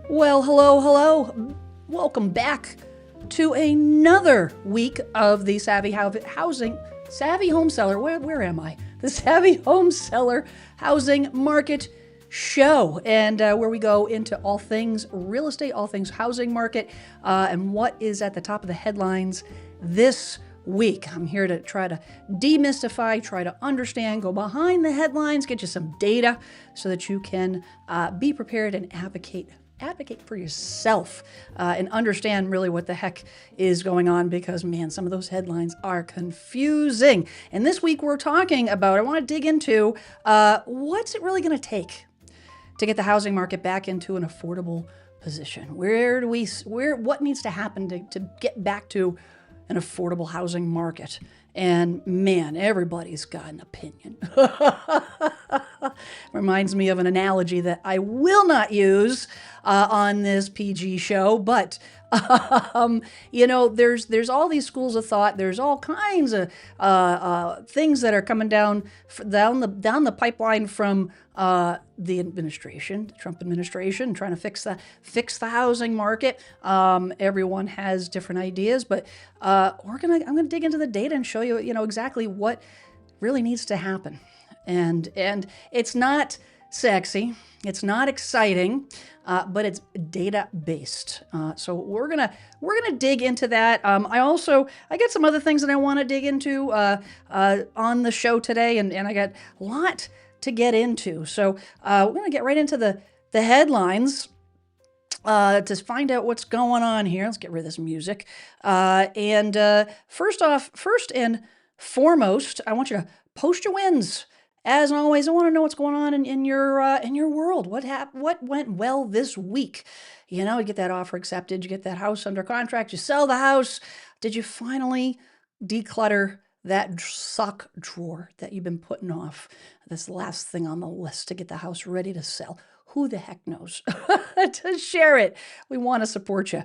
Well, hello, hello. Welcome back to another week of the Savvy Home Seller. Where am I? The Savvy Home Seller Housing Market Show, and where we go into all things real estate, all things housing market, and what is at the top of the headlines this week. I'm here to try to demystify, try to understand, go behind the headlines, get you some data so that you can be prepared and advocate for yourself and understand really what the heck is going on, because man, some of those headlines are confusing. And this week we're talking about, I want to dig into what's it really going to take to get the housing market back into an affordable position. What needs to happen to get back to an affordable housing market? And man, everybody's got an opinion. Reminds me of an analogy that I will not use on this PG show, but there's all these schools of thought. There's all kinds of things that are coming down the pipeline from the Trump administration, trying to fix the housing market. Everyone has different ideas, but I'm gonna dig into the data and show you, exactly what really needs to happen. And it's not sexy, it's not exciting, but it's data based. So we're gonna dig into that. I got some other things that I want to dig into on the show today, and I got a lot to get into. So we're gonna get right into the headlines. To find out what's going on here. Let's get rid of this music. First and foremost, I want you to post your wins. As always, I want to know what's going on in your world. What went well this week? You get that offer accepted, you get that house under contract, you sell the house. Did you finally declutter that sock drawer that you've been putting off? This last thing on the list to get the house ready to sell. Who the heck knows? To share it. We want to support you.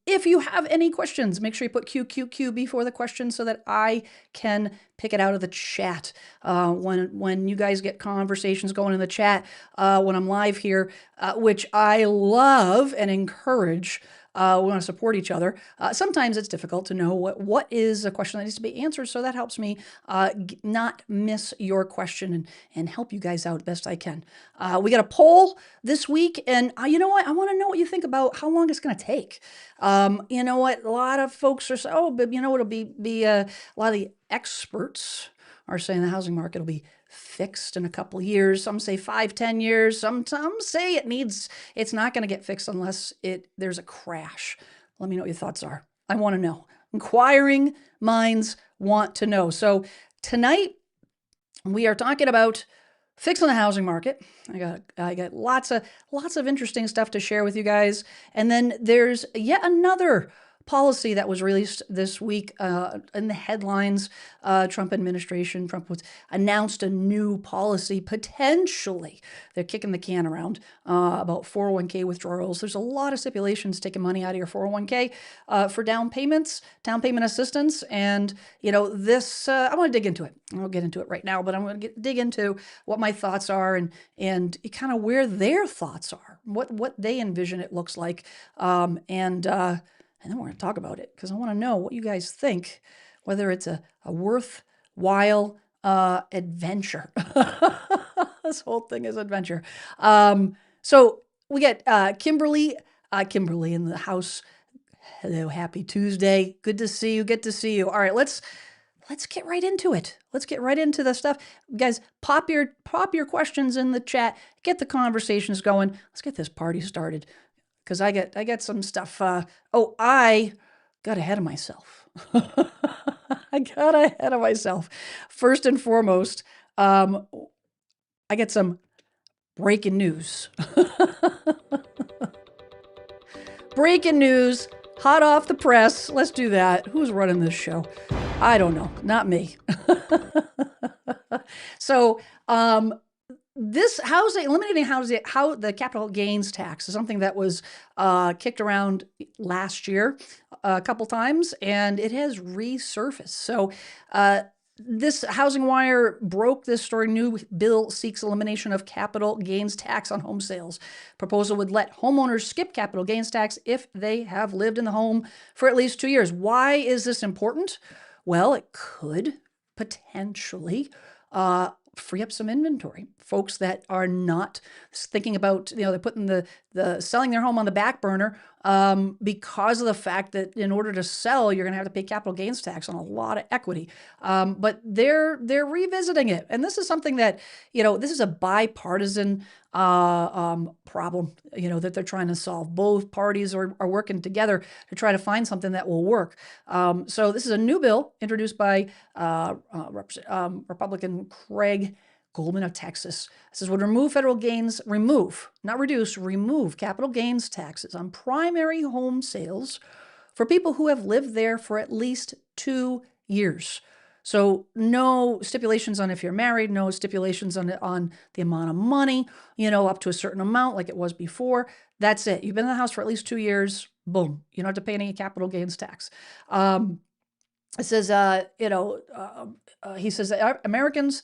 If you have any questions, make sure you put QQQ before the question so that I can pick it out of the chat. When you guys get conversations going in the chat, when I'm live here, which I love and encourage. We want to support each other. Sometimes it's difficult to know what is a question that needs to be answered, so that helps me not miss your question and help you guys out best I can. We got a poll this week, and you know what? I want to know what you think about how long it's going to take. You know what? A lot of folks are saying, but it'll be a lot of the experts are saying the housing market will be fixed in a couple of years. Some say 5-10 years. Some say it's not going to get fixed unless there's a crash. Let me know what your thoughts are. I want to know. Inquiring minds want to know. So tonight we are talking about fixing the housing market. I got lots of interesting stuff to share with you guys. And then there's yet another policy that was released this week in the headlines. Trump announced a new policy. Potentially, they're kicking the can around about 401k withdrawals. There's a lot of stipulations taking money out of your 401k for down payment assistance. And this I want to dig into it. I won't get into it right now, but I'm going to dig into what my thoughts are and kind of where their thoughts are, what they envision it looks like, and then we're going to talk about it, because I want to know what you guys think, whether it's a worthwhile adventure. This whole thing is adventure. So we get Kimberly in the house. Hello, happy Tuesday. Good to see you. Good to see you. All right, let's get right into it. Let's get right into the stuff. Guys, pop your questions in the chat. Get the conversations going. Let's get this party started, because I got some stuff. I got ahead of myself. First and foremost, I got some breaking news. Breaking news, hot off the press. Let's do that. Who's running this show? I don't know. Not me. So, this eliminating the capital gains tax is something that was kicked around last year a couple times, and it has resurfaced. So This Housing Wire broke this story. New bill seeks elimination of capital gains tax on home sales. Proposal would let homeowners skip capital gains tax if they have lived in the home for at least 2 years. Why is this important? Well, it could potentially free up some inventory. Folks that are not thinking about, they're putting the selling their home on the back burner because of the fact that in order to sell, you're going to have to pay capital gains tax on a lot of equity. But they're revisiting it, and this is something that this is a bipartisan problem that they're trying to solve. Both parties are working together to try to find something that will work. So this is a new bill introduced by Republican Craig Goldman of Texas. It says would remove federal gains, not reduce, remove capital gains taxes on primary home sales for people who have lived there for at least 2 years. So no stipulations on if you're married, no stipulations on the amount of money, up to a certain amount like it was before. That's it. You've been in the house for at least 2 years, boom. You don't have to pay any capital gains tax. It says, he says that Americans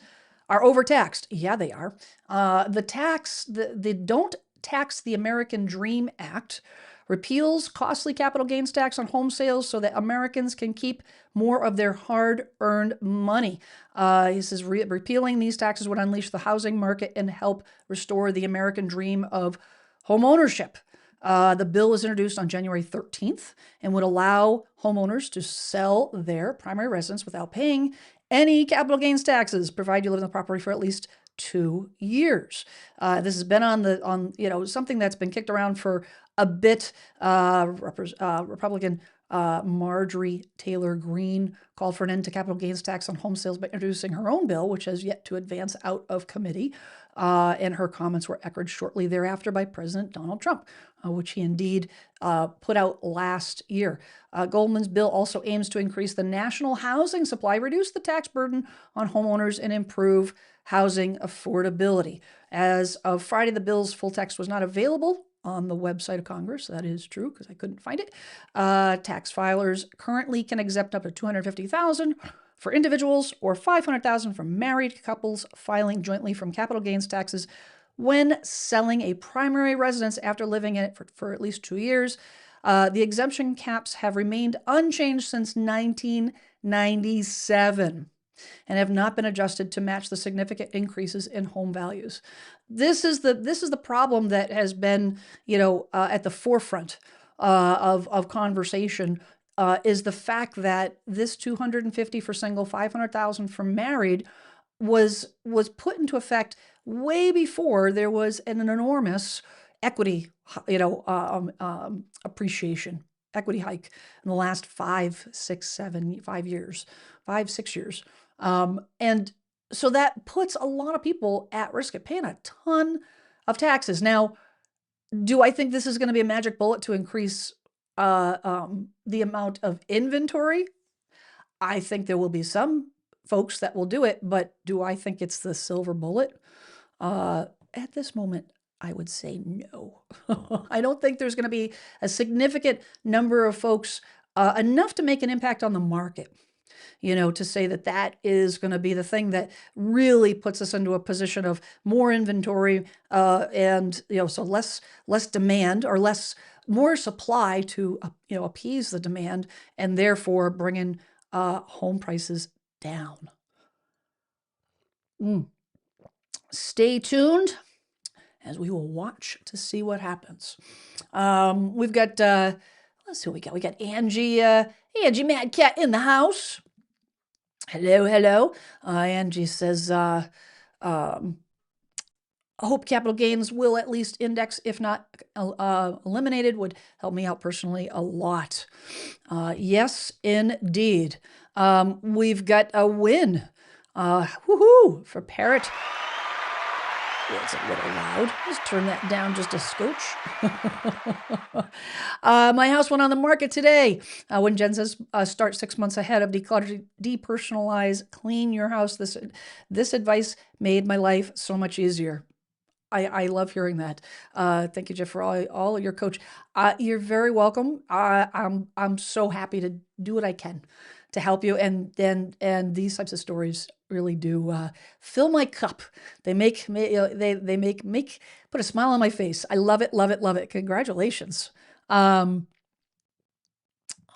are overtaxed. Yeah, they are. The Don't Tax the American Dream Act repeals costly capital gains tax on home sales so that Americans can keep more of their hard-earned money. He says repealing these taxes would unleash the housing market and help restore the American dream of home ownership. The bill was introduced on January 13th and would allow homeowners to sell their primary residence without paying any capital gains taxes, provided you live in the property for at least 2 years. This has been on something that's been kicked around for a bit. Republican Marjorie Taylor Greene called for an end to capital gains tax on home sales by introducing her own bill, which has yet to advance out of committee. And her comments were echoed shortly thereafter by President Donald Trump, which he indeed put out last year. Goldman's bill also aims to increase the national housing supply, reduce the tax burden on homeowners, and improve housing affordability. As of Friday, the bill's full text was not available on the website of Congress. That is true because I couldn't find it. Tax filers currently can exempt up to $250,000 for individuals or $500,000 for married couples filing jointly from capital gains taxes when selling a primary residence after living in it for at least 2 years. The exemption caps have remained unchanged since 1997 and have not been adjusted to match the significant increases in home values. This is the problem that has been, at the forefront of conversation. Is the fact that this $250,000 for single, $500,000 for married was put into effect way before there was an enormous equity, appreciation, equity hike in the last 5, 6 years. And so that puts a lot of people at risk of paying a ton of taxes. Now, do I think this is going to be a magic bullet to increase the amount of inventory? I think there will be some folks that will do it, but do I think it's the silver bullet? At this moment, I would say no. I don't think there's going to be a significant number of folks, enough to make an impact on the market, to say that is going to be the thing that really puts us into a position of more inventory, and, so less demand or more supply to, appease the demand and therefore bringing home prices down. Stay tuned as we will watch to see what happens. We've got, let's see what we got. We got Angie Mad Cat in the house. Hello. Angie says, hope capital gains will at least index, if not eliminated, would help me out personally a lot. Yes, indeed. We've got a win. Woohoo for Parrot. It's a little loud. Let's turn that down just a scotch. My house went on the market today. When Jen says start 6 months ahead of declutter, depersonalize, clean your house. This advice made my life so much easier. I love hearing that. Thank you, Jeff, for all your coach. You're very welcome. I'm so happy to do what I can to help you. And these types of stories really do fill my cup. They make me, they make put a smile on my face. I love it, love it, love it. Congratulations.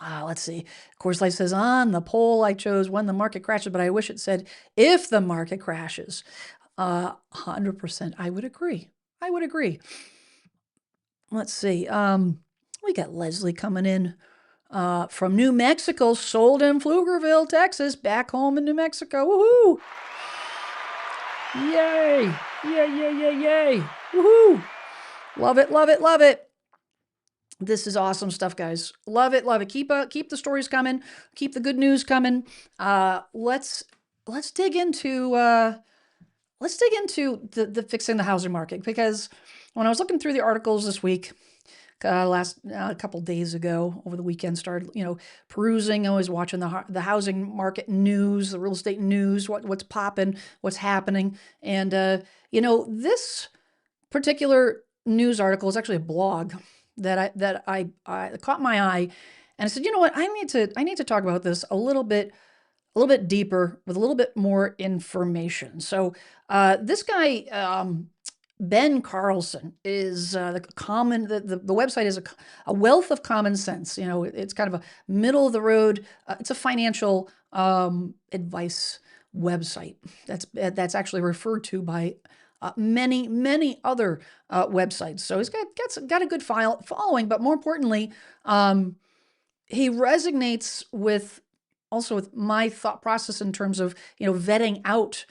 Let's see. Course Life says, on the poll I chose when the market crashes, but I wish it said if the market crashes. 100%. I would agree. I would agree. Let's see. We got Leslie coming in from New Mexico, sold in Pflugerville, Texas, back home in New Mexico. Woohoo! Yay! Yay, yay, yay, yay! Woohoo! Love it, love it, love it. This is awesome stuff, guys. Love it, love it. Keep the stories coming. Keep the good news coming. Let's dig into the fixing the housing market, because when I was looking through the articles this week, a couple days ago, over the weekend, started perusing. I was watching the housing market news, the real estate news, what's popping, what's happening, and this particular news article is actually a blog that I caught my eye, and I said, you know what, I need to talk about this a little bit deeper with a little bit more information. So this guy, Ben Carlson, is the website is a wealth of common sense. It's kind of a middle of the road. It's a financial advice website that's actually referred to by many other websites. So he's got a good following, but more importantly, he resonates with my thought process in terms of vetting out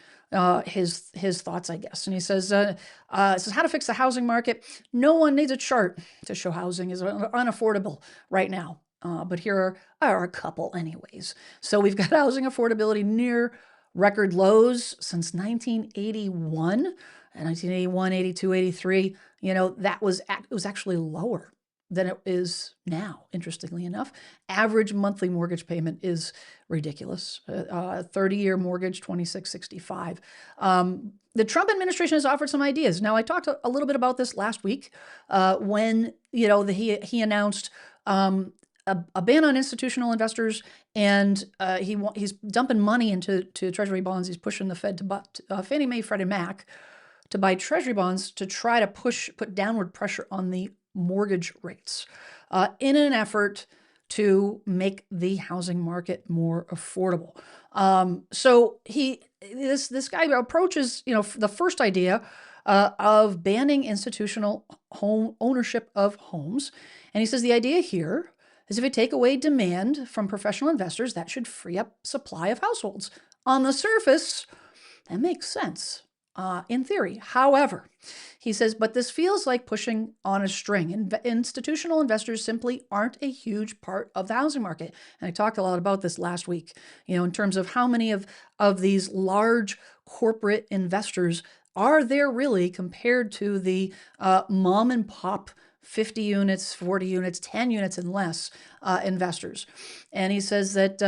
his thoughts, I guess. And he says, how to fix the housing market. No one needs a chart to show housing is unaffordable right now. But here are a couple anyways. So we've got housing affordability near record lows since 1981. And 1981, 82, 83, it was actually lower than it is now, interestingly enough. Average monthly mortgage payment is ridiculous. 30-year mortgage, $2,665. The Trump administration has offered some ideas. Now, I talked a little bit about this last week when he announced a ban on institutional investors, and he's dumping money into Treasury bonds. He's pushing the Fed to buy Fannie Mae, Freddie Mac to buy Treasury bonds to try to put downward pressure on the mortgage rates in an effort to make the housing market more affordable. So this guy approaches the first idea of banning institutional home ownership of homes, and he says the idea here is if you take away demand from professional investors, that should free up supply of households. On the surface, that makes sense. In theory. However, he says, but this feels like pushing on a string. Institutional investors simply aren't a huge part of the housing market. And I talked a lot about this last week, in terms of how many of these large corporate investors are there really compared to the mom and pop 50 units, 40 units, 10 units and less investors. And he says that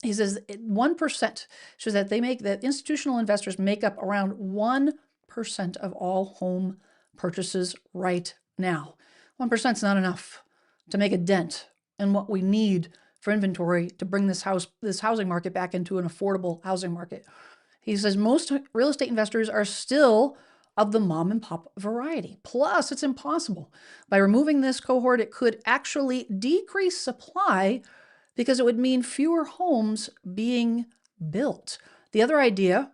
1% shows that institutional investors make up around 1% of all home purchases right now. 1% is not enough to make a dent in what we need for inventory to bring this housing market back into an affordable housing market. He says most real estate investors are still of the mom and pop variety. Plus, it's impossible. By removing this cohort, it could actually decrease supply because it would mean fewer homes being built. The other idea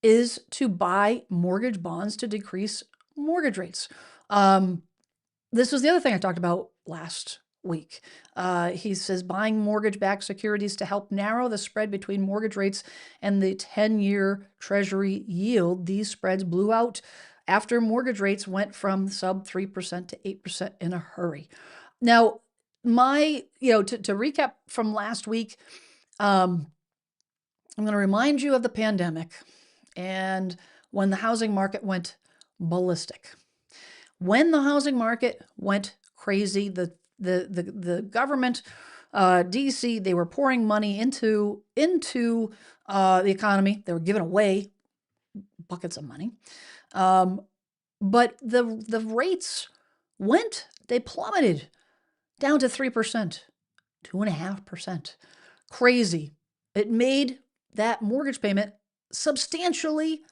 is to buy mortgage bonds to decrease mortgage rates. This was the other thing I talked about last week. He says buying mortgage-backed securities to help narrow the spread between mortgage rates and the 10-year Treasury yield. These spreads blew out after mortgage rates went from sub 3% to 8% in a hurry. Now, to recap from last week, I'm going to remind you of the pandemic and when the housing market went ballistic. When the housing market went crazy, the government, DC, they were pouring money into the economy. They were giving away buckets of money, but the rates they plummeted down to 3%, 2.5%. Crazy. It made that mortgage payment substantially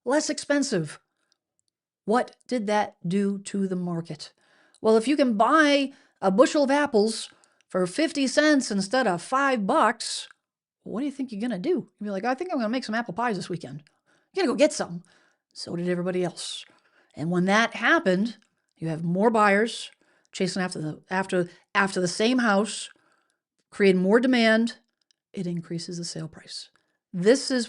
less expensive. What did that do to the market? Well, if you can buy a bushel of apples for 50 cents instead of $5, what do you think you're going to do? You'll be like, I think I'm going to make some apple pies this weekend. You're going to go get some. So did everybody else. And when that happened, you have more buyers chasing after the same house, creating more demand. It increases the sale price. This is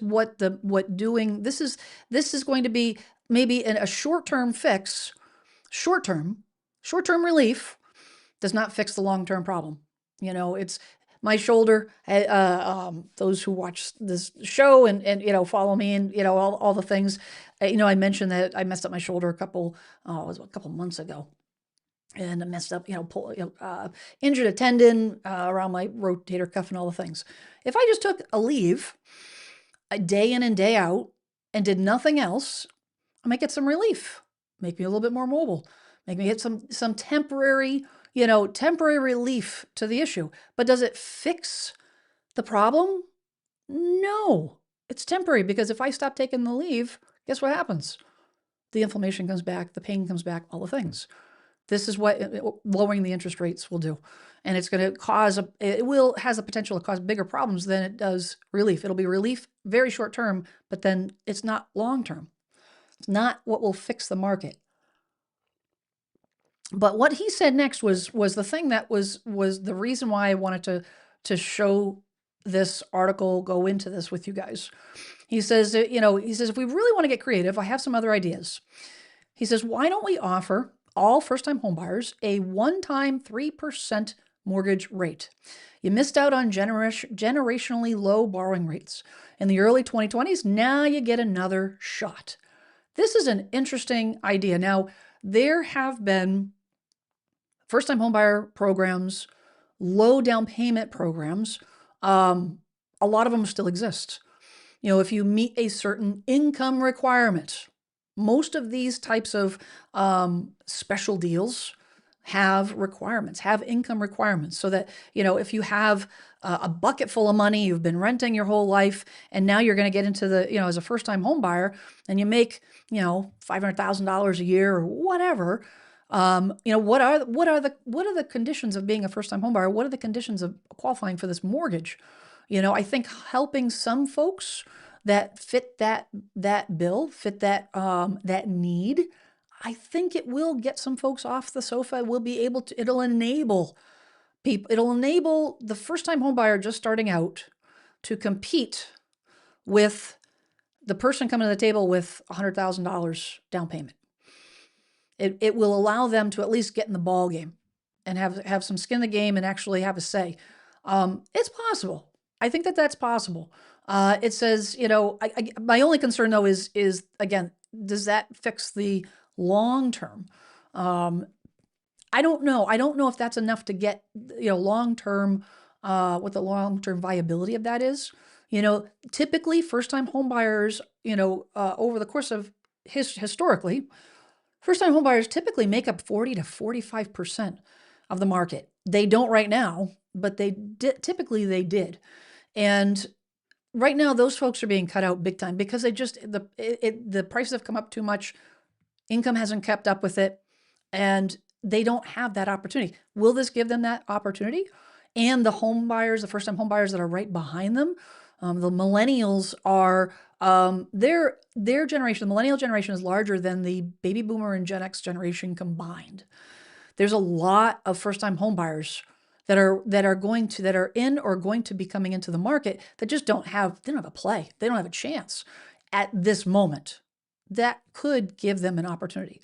this is going to be maybe a short-term fix. Short-term relief does not fix the long-term problem. It's my shoulder. Those who watch this show and follow me and all the things. I mentioned that I messed up my shoulder a couple months ago, and I messed up, injured a tendon around my rotator cuff and all the things. If I just took a leave, a day in and day out, and did nothing else, I might get some relief, make me a little bit more mobile, make me get some temporary relief to the issue. But does it fix the problem? No, it's temporary, because if I stop taking the leave, guess what happens? The inflammation comes back, the pain comes back, all the things. This is what lowering the interest rates will do. And it's going to has the potential to cause bigger problems than it does relief. It'll be relief very short term, but then it's not long term. It's not what will fix the market. But what he said next was the thing that was the reason why I wanted to show this article, go into this with you guys. He says, if we really want to get creative, I have some other ideas. He says, why don't we offer all first-time homebuyers a one-time 3% mortgage rate? You missed out on generationally low borrowing rates in the early 2020s. Now you get another shot. This is an interesting idea. Now, there have been first-time homebuyer programs, low down payment programs. A lot of them still exist. If you meet a certain income requirement, most of these types of special deals have requirements, have income requirements, so that, if you have a bucket full of money, you've been renting your whole life, and now you're going to get into the, as a first-time home buyer, and you make, $500,000 a year or whatever. What are the conditions of being a first-time home buyer? What are the conditions of qualifying for this mortgage? I think helping some folks that fit that bill, fit that need, I think it will get some folks off the sofa. It'll enable people, it'll enable the first-time home buyer just starting out to compete with the person coming to the table with $100,000 down payment. It will allow them to at least get in the ball game and have some skin in the game and actually have a say. It's possible. I think that's possible. It says, my only concern though is again, does that fix the long term? I don't know. I don't know if that's enough to get, long term, what the long term viability of that is. Typically first time home buyers, over the course of historically, first-time homebuyers typically make up 40 to 45% of the market. They don't right now, but typically they did. And right now, those folks are being cut out big time because the prices have come up too much. Income hasn't kept up with it, and they don't have that opportunity. Will this give them that opportunity? And the home buyers, the first-time home buyers that are right behind them, the millennials are, their generation, the millennial generation, is larger than the baby boomer and Gen X generation combined. There's a lot of first-time home buyers that are in or going to be coming into the market that just don't have a play. They don't have a chance at this moment. That could give them an opportunity.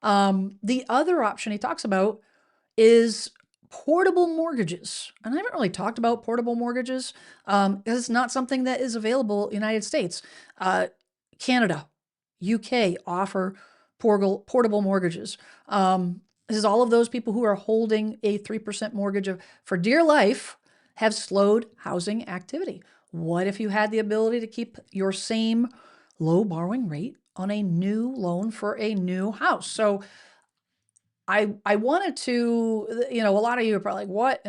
The other option he talks about is portable mortgages. And I haven't really talked about portable mortgages because it's not something that is available in the United States. Canada, UK offer portable mortgages. This is all of those people who are holding a 3% mortgage for dear life have slowed housing activity. What if you had the ability to keep your same low borrowing rate on a new loan for a new house? So I wanted to, a lot of you are probably like, what?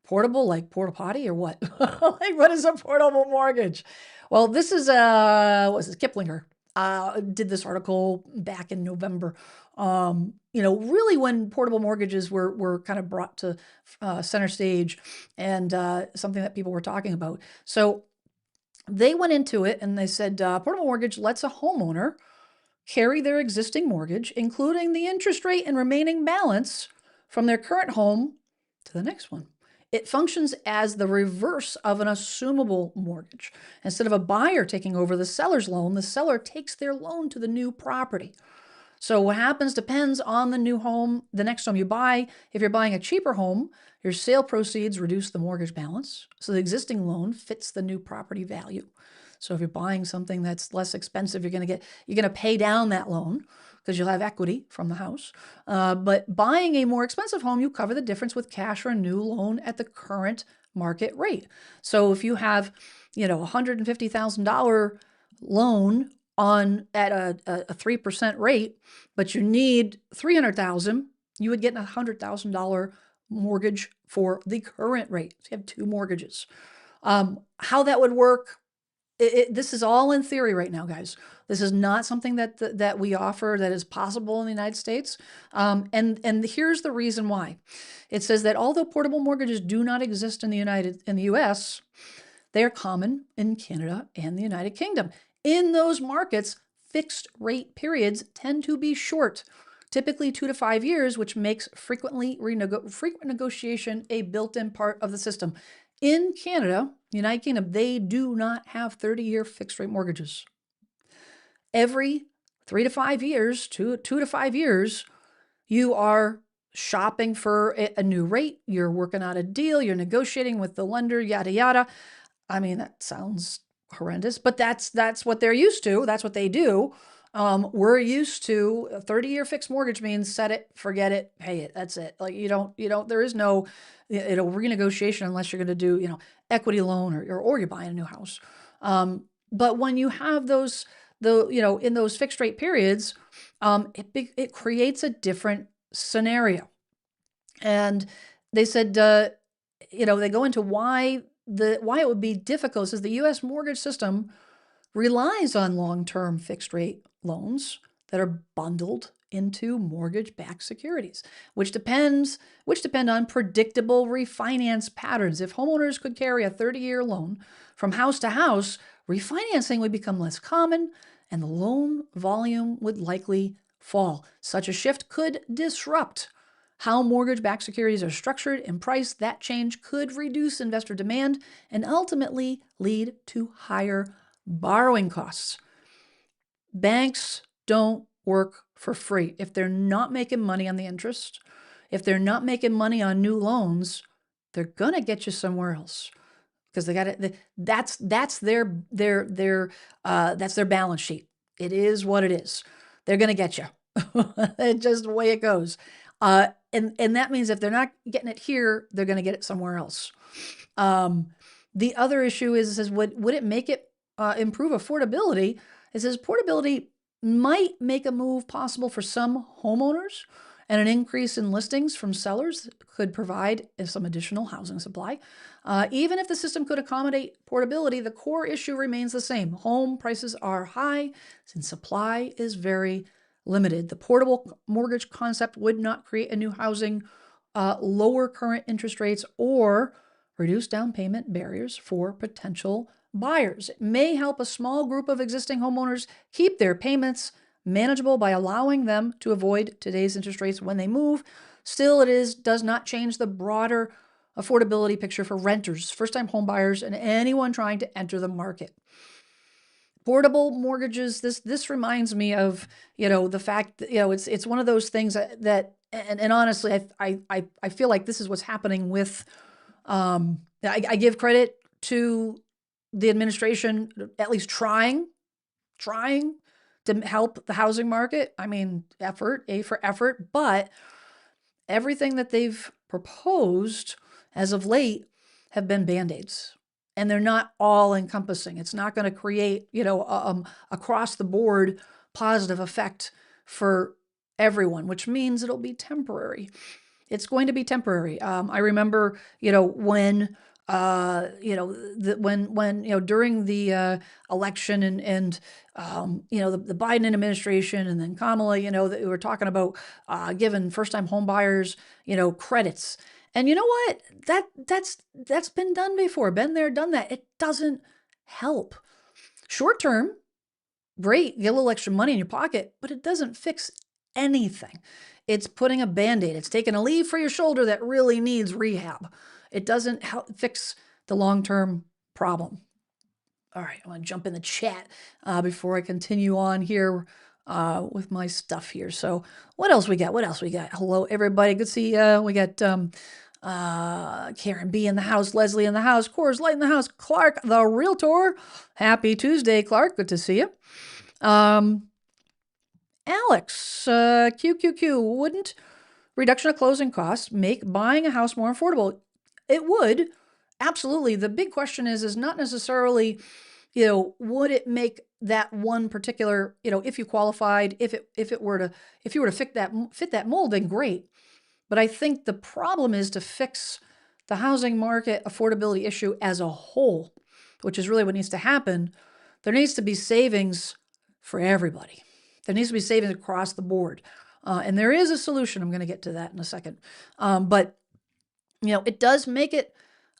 Portable, like porta potty or what? Like, what is a portable mortgage? Well, this is what's this, Kiplinger did this article back in November. Really when portable mortgages were kind of brought to center stage, and something that people were talking about. So they went into it and they said portable mortgage lets a homeowner carry their existing mortgage, including the interest rate and remaining balance, from their current home to the next one. It functions as the reverse of an assumable mortgage. Instead of a buyer taking over the seller's loan, the seller takes their loan to the new property. So what happens depends on the new home, the next home you buy. If you're buying a cheaper home, your sale proceeds reduce the mortgage balance. So the existing loan fits the new property value. So if you're buying something that's less expensive, you're going to pay down that loan because you'll have equity from the house. But buying a more expensive home, you cover the difference with cash or a new loan at the current market rate. So if you have, $150,000 loan at a 3% rate, but you need $300,000, you would get a $100,000 mortgage for the current rate. So you have two mortgages. How that would work, this is all in theory right now, guys. This is not something that we offer that is possible in the United States. And here's the reason why. It says that although portable mortgages do not exist in the US, they are common in Canada and the United Kingdom. In those markets, fixed rate periods tend to be short, typically 2 to 5 years, which makes frequent negotiation a built-in part of the system. In Canada, United Kingdom, they do not have 30-year fixed rate mortgages. Every 3 to 5 years, 2 to 5 years, you are shopping for a new rate. You're working out a deal. You're negotiating with the lender, yada, yada. I mean, that sounds horrendous, but that's what they're used to. That's what they do. We're used to a 30-year fixed mortgage means set it, forget it, pay it. That's it. Like you don't, there is no, renegotiation unless you're going to do, equity loan or you're buying a new house. But when you have in those fixed rate periods, it creates a different scenario. And they said, they go into why it would be difficult. It says the U.S. mortgage system relies on long-term fixed rate loans that are bundled into mortgage-backed securities, which depend on predictable refinance patterns. If homeowners could carry a 30-year loan from house to house, refinancing would become less common and the loan volume would likely fall. Such a shift could disrupt how mortgage-backed securities are structured and priced. That change could reduce investor demand and ultimately lead to higher borrowing costs. Banks don't work for free. If they're not making money on the interest, if they're not making money on new loans, they're gonna get you somewhere else because they got it. That's their balance sheet. It is what it is. They're gonna get you. It's just the way it goes. And that means if they're not getting it here, they're going to get it somewhere else. The other issue is would it make it improve affordability? It says portability might make a move possible for some homeowners, and an increase in listings from sellers could provide some additional housing supply. Even if the system could accommodate portability, the core issue remains the same. Home prices are high since supply is very limited. The portable mortgage concept would not create a new housing, lower current interest rates, or reduce down payment barriers for potential buyers. It may help a small group of existing homeowners keep their payments manageable by allowing them to avoid today's interest rates when they move. Still, does not change the broader affordability picture for renters, first-time home buyers, and anyone trying to enter the market. Portable mortgages, this reminds me of, the fact that, it's one of those things that and honestly, I feel like this is what's happening with, I give credit to the administration, at least trying to help the housing market. I mean, A for effort, but everything that they've proposed as of late have been Band-Aids. And they're not all encompassing. It's not going to create, across the board positive effect for everyone, which means it'll be temporary. It's going to be temporary. I remember, when, during the election and the Biden administration and then Kamala, that we were talking about giving first-time home buyers, credits. And you know what? That's been done before. Been there, done that. It doesn't help. Short term, great, get a little extra money in your pocket, but it doesn't fix anything. It's putting a Band-Aid. It's taking a leave for your shoulder that really needs rehab. It doesn't help fix the long-term problem. All right, I'm going to jump in the chat before I continue on here with my stuff here. So what else we got? Hello, everybody. Good to see you. We got Karen B in the house, Leslie in the house, Coors Light in the house, Clark the Realtor. Happy Tuesday, Clark. Good to see you. Alex, QQQ, wouldn't reduction of closing costs make buying a house more affordable? It would, absolutely. The big question is not necessarily, would it make that one particular, if you qualified, if you were to fit that mold, then great. But I think the problem is to fix the housing market affordability issue as a whole, which is really what needs to happen. There needs to be savings for everybody. There needs to be savings across the board. And there is a solution. I'm going to get to that in a second. But, it does make it,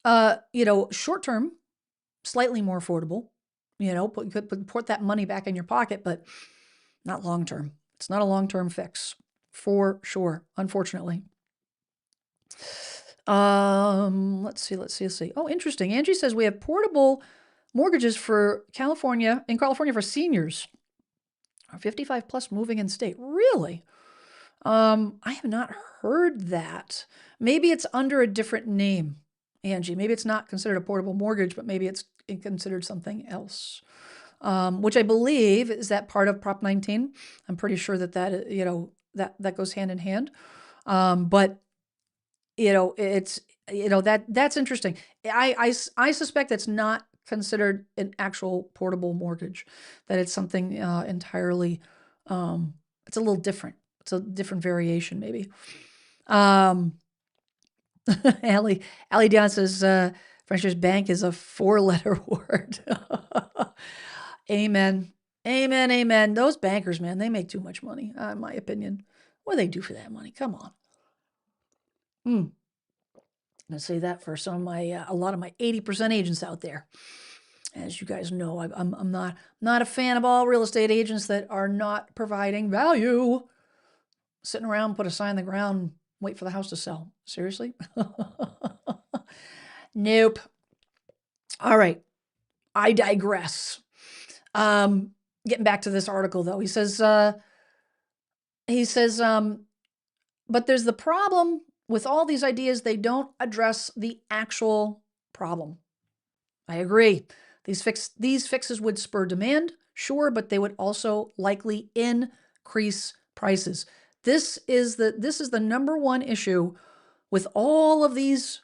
short-term, slightly more affordable. You could put that money back in your pocket, but not long-term. It's not a long-term fix, for sure, unfortunately. Let's see. Oh, interesting. Angie says we have portable mortgages in California for seniors. 55 plus moving in state. Really? I have not heard that. Maybe it's under a different name, Angie. Maybe it's not considered a portable mortgage, but maybe it's considered something else. Which I believe is that part of Prop 19. I'm pretty sure that that goes hand in hand. But it's that's interesting. I suspect that's not considered an actual portable mortgage, that it's something entirely, it's a little different. It's a different variation, maybe. Allie Dion says, French's Bank is a 4-letter word. Amen. Amen, amen. Those bankers, man, they make too much money, in my opinion. What do they do for that money? Come on. I'm going to say that for some of my, a lot of my 80% agents out there. As you guys know, I'm not a fan of all real estate agents that are not providing value. Sitting around, put a sign on the ground, wait for the house to sell. Seriously? Nope. All right. I digress. Getting back to this article, though, he says, but there's the problem with all these ideas, they don't address the actual problem. I agree. These fixes would spur demand, sure, but they would also likely increase prices. This is the number one issue with all of these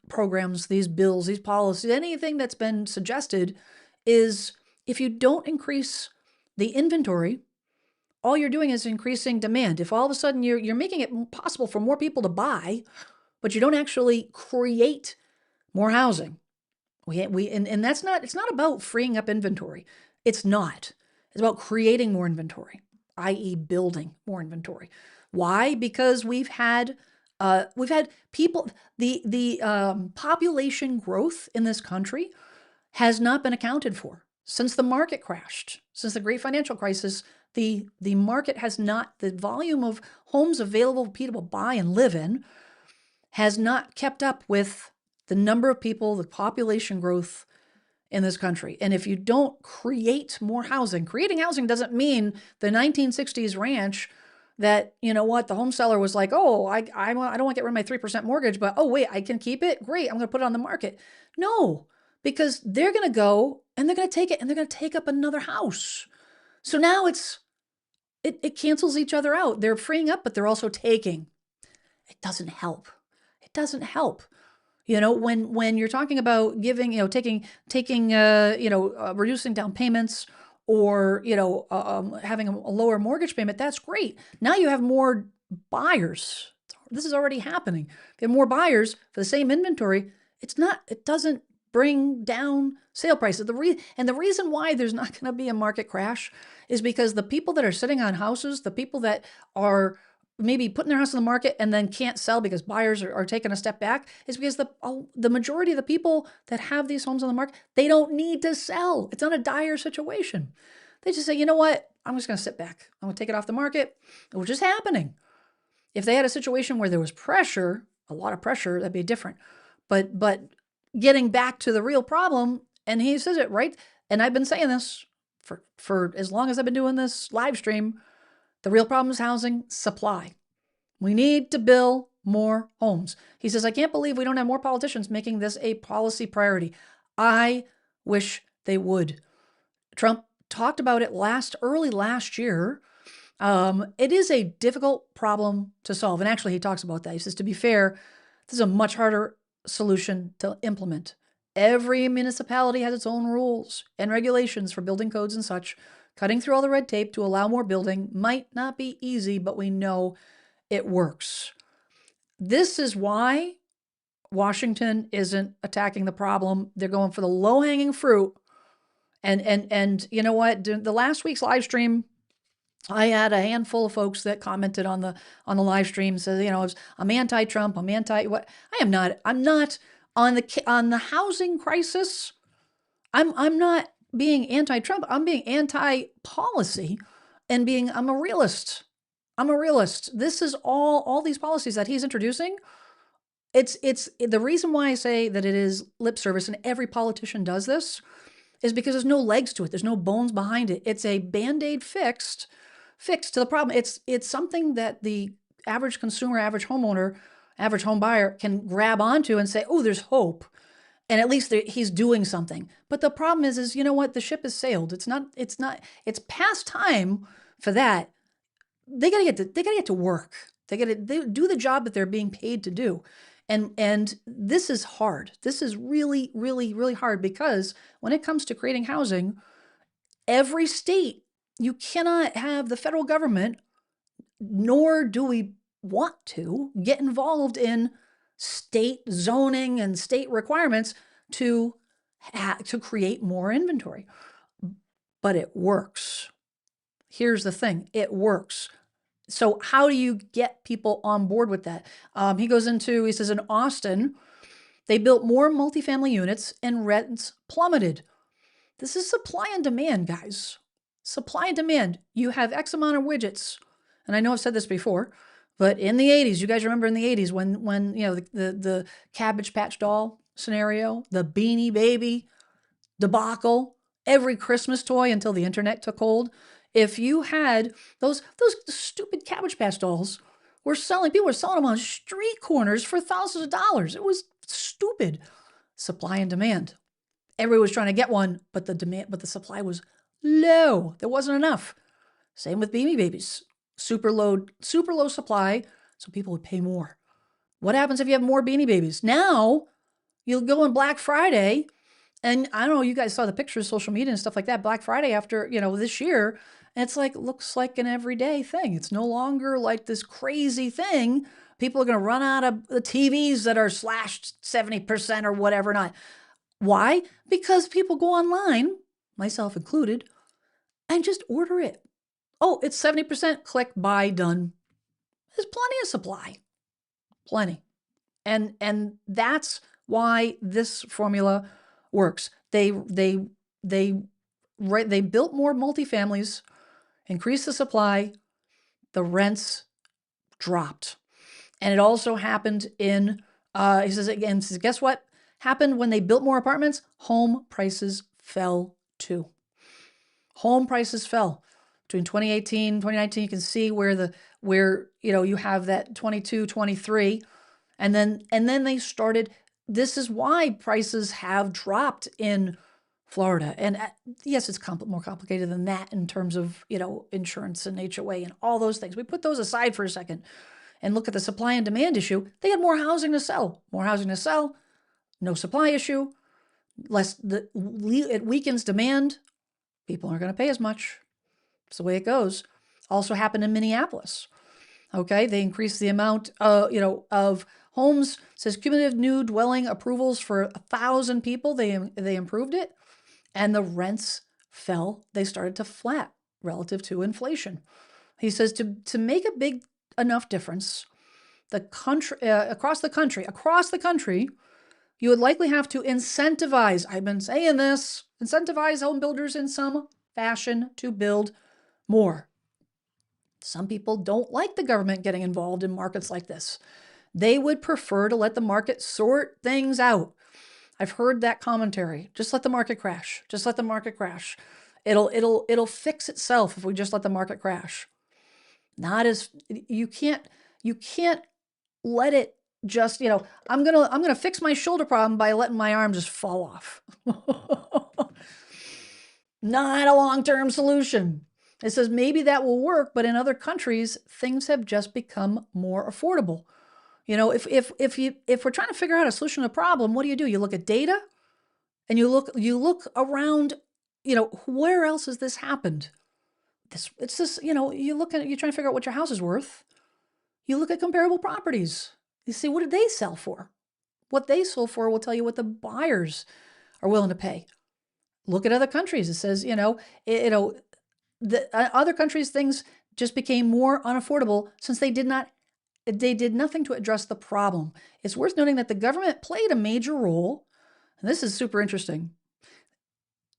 programs, these bills, these policies, anything that's been suggested, is if you don't increase the inventory, all you're doing is increasing demand. If all of a sudden you're making it possible for more people to buy, but you don't actually create more housing, and that's not, it's not about freeing up inventory. It's not. It's about creating more inventory, i.e. building more inventory. Why? Because we've had people, the population growth in this country has not been accounted for. Since the market crashed, since the great financial crisis, the market has not, the volume of homes available for people to buy and live in has not kept up with the number of people, the population growth in this country. And if you don't create more housing, creating housing doesn't mean the 1960s ranch that, you know what, the home seller was like, oh, I don't want to get rid of my 3% mortgage, but oh, wait, I can keep it? Great, I'm going to put it on the market. No, because they're going to go and they're going to take it and they're going to take up another house. So now it cancels each other out. They're freeing up, but they're also taking. It doesn't help. It doesn't help. When you're talking about giving, taking, reducing down payments or, having a lower mortgage payment, that's great. Now you have more buyers. This is already happening. If you have more buyers for the same inventory, it doesn't bring down sale prices. And the reason why there's not going to be a market crash is because the people that are sitting on houses, the people that are maybe putting their house on the market and then can't sell because buyers are taking a step back, is because the majority of the people that have these homes on the market, they don't need to sell. It's not a dire situation. They just say, you know what? I'm just going to sit back. I'm going to take it off the market, which is happening. If they had a situation where there was pressure, a lot of pressure, that'd be different. But getting back to the real problem, and he says it right, and I've been saying this for as long as I've been doing this live stream, the real problem is housing supply. We need to build more homes. He says, I can't believe we don't have more politicians making this a policy priority. I wish they would. Trump talked about it early last year. It is a difficult problem to solve. And actually, he talks about that. He says, to be fair, this is a much harder solution to implement. Every municipality has its own rules and regulations for building codes and such. Cutting through all the red tape to allow more building might not be easy, but we know it works. This is why Washington isn't attacking the problem. They're going for the low-hanging fruit. And you know what? The last week's live stream, I had a handful of folks that commented on the live stream, says, you know, I'm anti-Trump, I'm anti what. I am not. I'm not on the housing crisis. I'm not being anti-Trump. I'm being anti-policy, and I'm a realist. I'm a realist. This is all these policies that he's introducing. It's the reason why I say that it is lip service, and every politician does this, is because there's no legs to it. There's no bones behind it. It's a Band-Aid fix to the problem. It's something that the average consumer, average homeowner, average home buyer can grab onto and say, oh, there's hope. And at least he's doing something. But the problem is, you know what? The ship has sailed. It's past time for that. They gotta get to work. They do the job that they're being paid to do. And this is hard. This is really, really, really hard, because when it comes to creating housing, every state, you cannot have the federal government, nor do we want to, get involved in state zoning and state requirements to create more inventory. But it works. Here's the thing, it works. So how do you get people on board with that? He says in Austin, they built more multifamily units and rents plummeted. This is supply and demand, guys. Supply and demand. You have X amount of widgets. And I know I've said this before, but in the 80s, you guys remember in the 80s when you know, the Cabbage Patch Doll scenario, the Beanie Baby debacle, every Christmas toy until the internet took hold. If you had those stupid Cabbage Patch Dolls people were selling them on street corners for thousands of dollars. It was stupid. Supply and demand. Everyone was trying to get one, but the supply was low. There wasn't enough. Same with Beanie Babies. Super low supply, so people would pay more. What happens if you have more Beanie Babies? Now, you'll go on Black Friday, and I don't know, you guys saw the pictures, social media and stuff like that, Black Friday after, you know, this year, and it's like, looks like an everyday thing. It's no longer like this crazy thing. People are going to run out of the TVs that are slashed 70% or whatever not. Why? Because people go online, myself included, and just order it. Oh, it's 70%, click, buy, done. There's plenty of supply. Plenty. And that's why this formula works. They built more multifamilies, increased the supply, the rents dropped. And it also happened he says, guess what happened when they built more apartments? Home prices fell too. Home prices fell. Between 2018 and 2019, you can see where you know, you have that 22, 23, and then they started. This is why prices have dropped in Florida. And yes, it's more complicated than that in terms of, you know, insurance and HOA and all those things. We put those aside for a second and look at the supply and demand issue. They had more housing to sell. More housing to sell, no supply issue. It weakens demand. People aren't going to pay as much. It's the way it goes. Also happened in Minneapolis. Okay, they increased the amount, of homes. It says cumulative new dwelling approvals for 1,000 people. They improved it, and the rents fell. They started to flat relative to inflation. He says to make a big enough difference, the country across the country, you would likely have to incentivize. I've been saying this: incentivize home builders in some fashion to build more. Some people don't like the government getting involved in markets like this. They would prefer to let the market sort things out. I've heard that commentary. Just let the market crash. Just let the market crash. It'll fix itself if we just let the market crash. Not as you can't let it just, I'm gonna fix my shoulder problem by letting my arm just fall off. Not a long-term solution. It says maybe that will work, but in other countries, things have just become more affordable. If we're trying to figure out a solution to a problem, what do? You look at data, and you look around. Where else has this happened? It's this. You're trying to figure out what your house is worth. You look at comparable properties. You see, what did they sell for? What they sold for will tell you what the buyers are willing to pay. Look at other countries. It says, other countries, things just became more unaffordable since they did nothing to address the problem. It's worth noting that the government played a major role, and this is super interesting.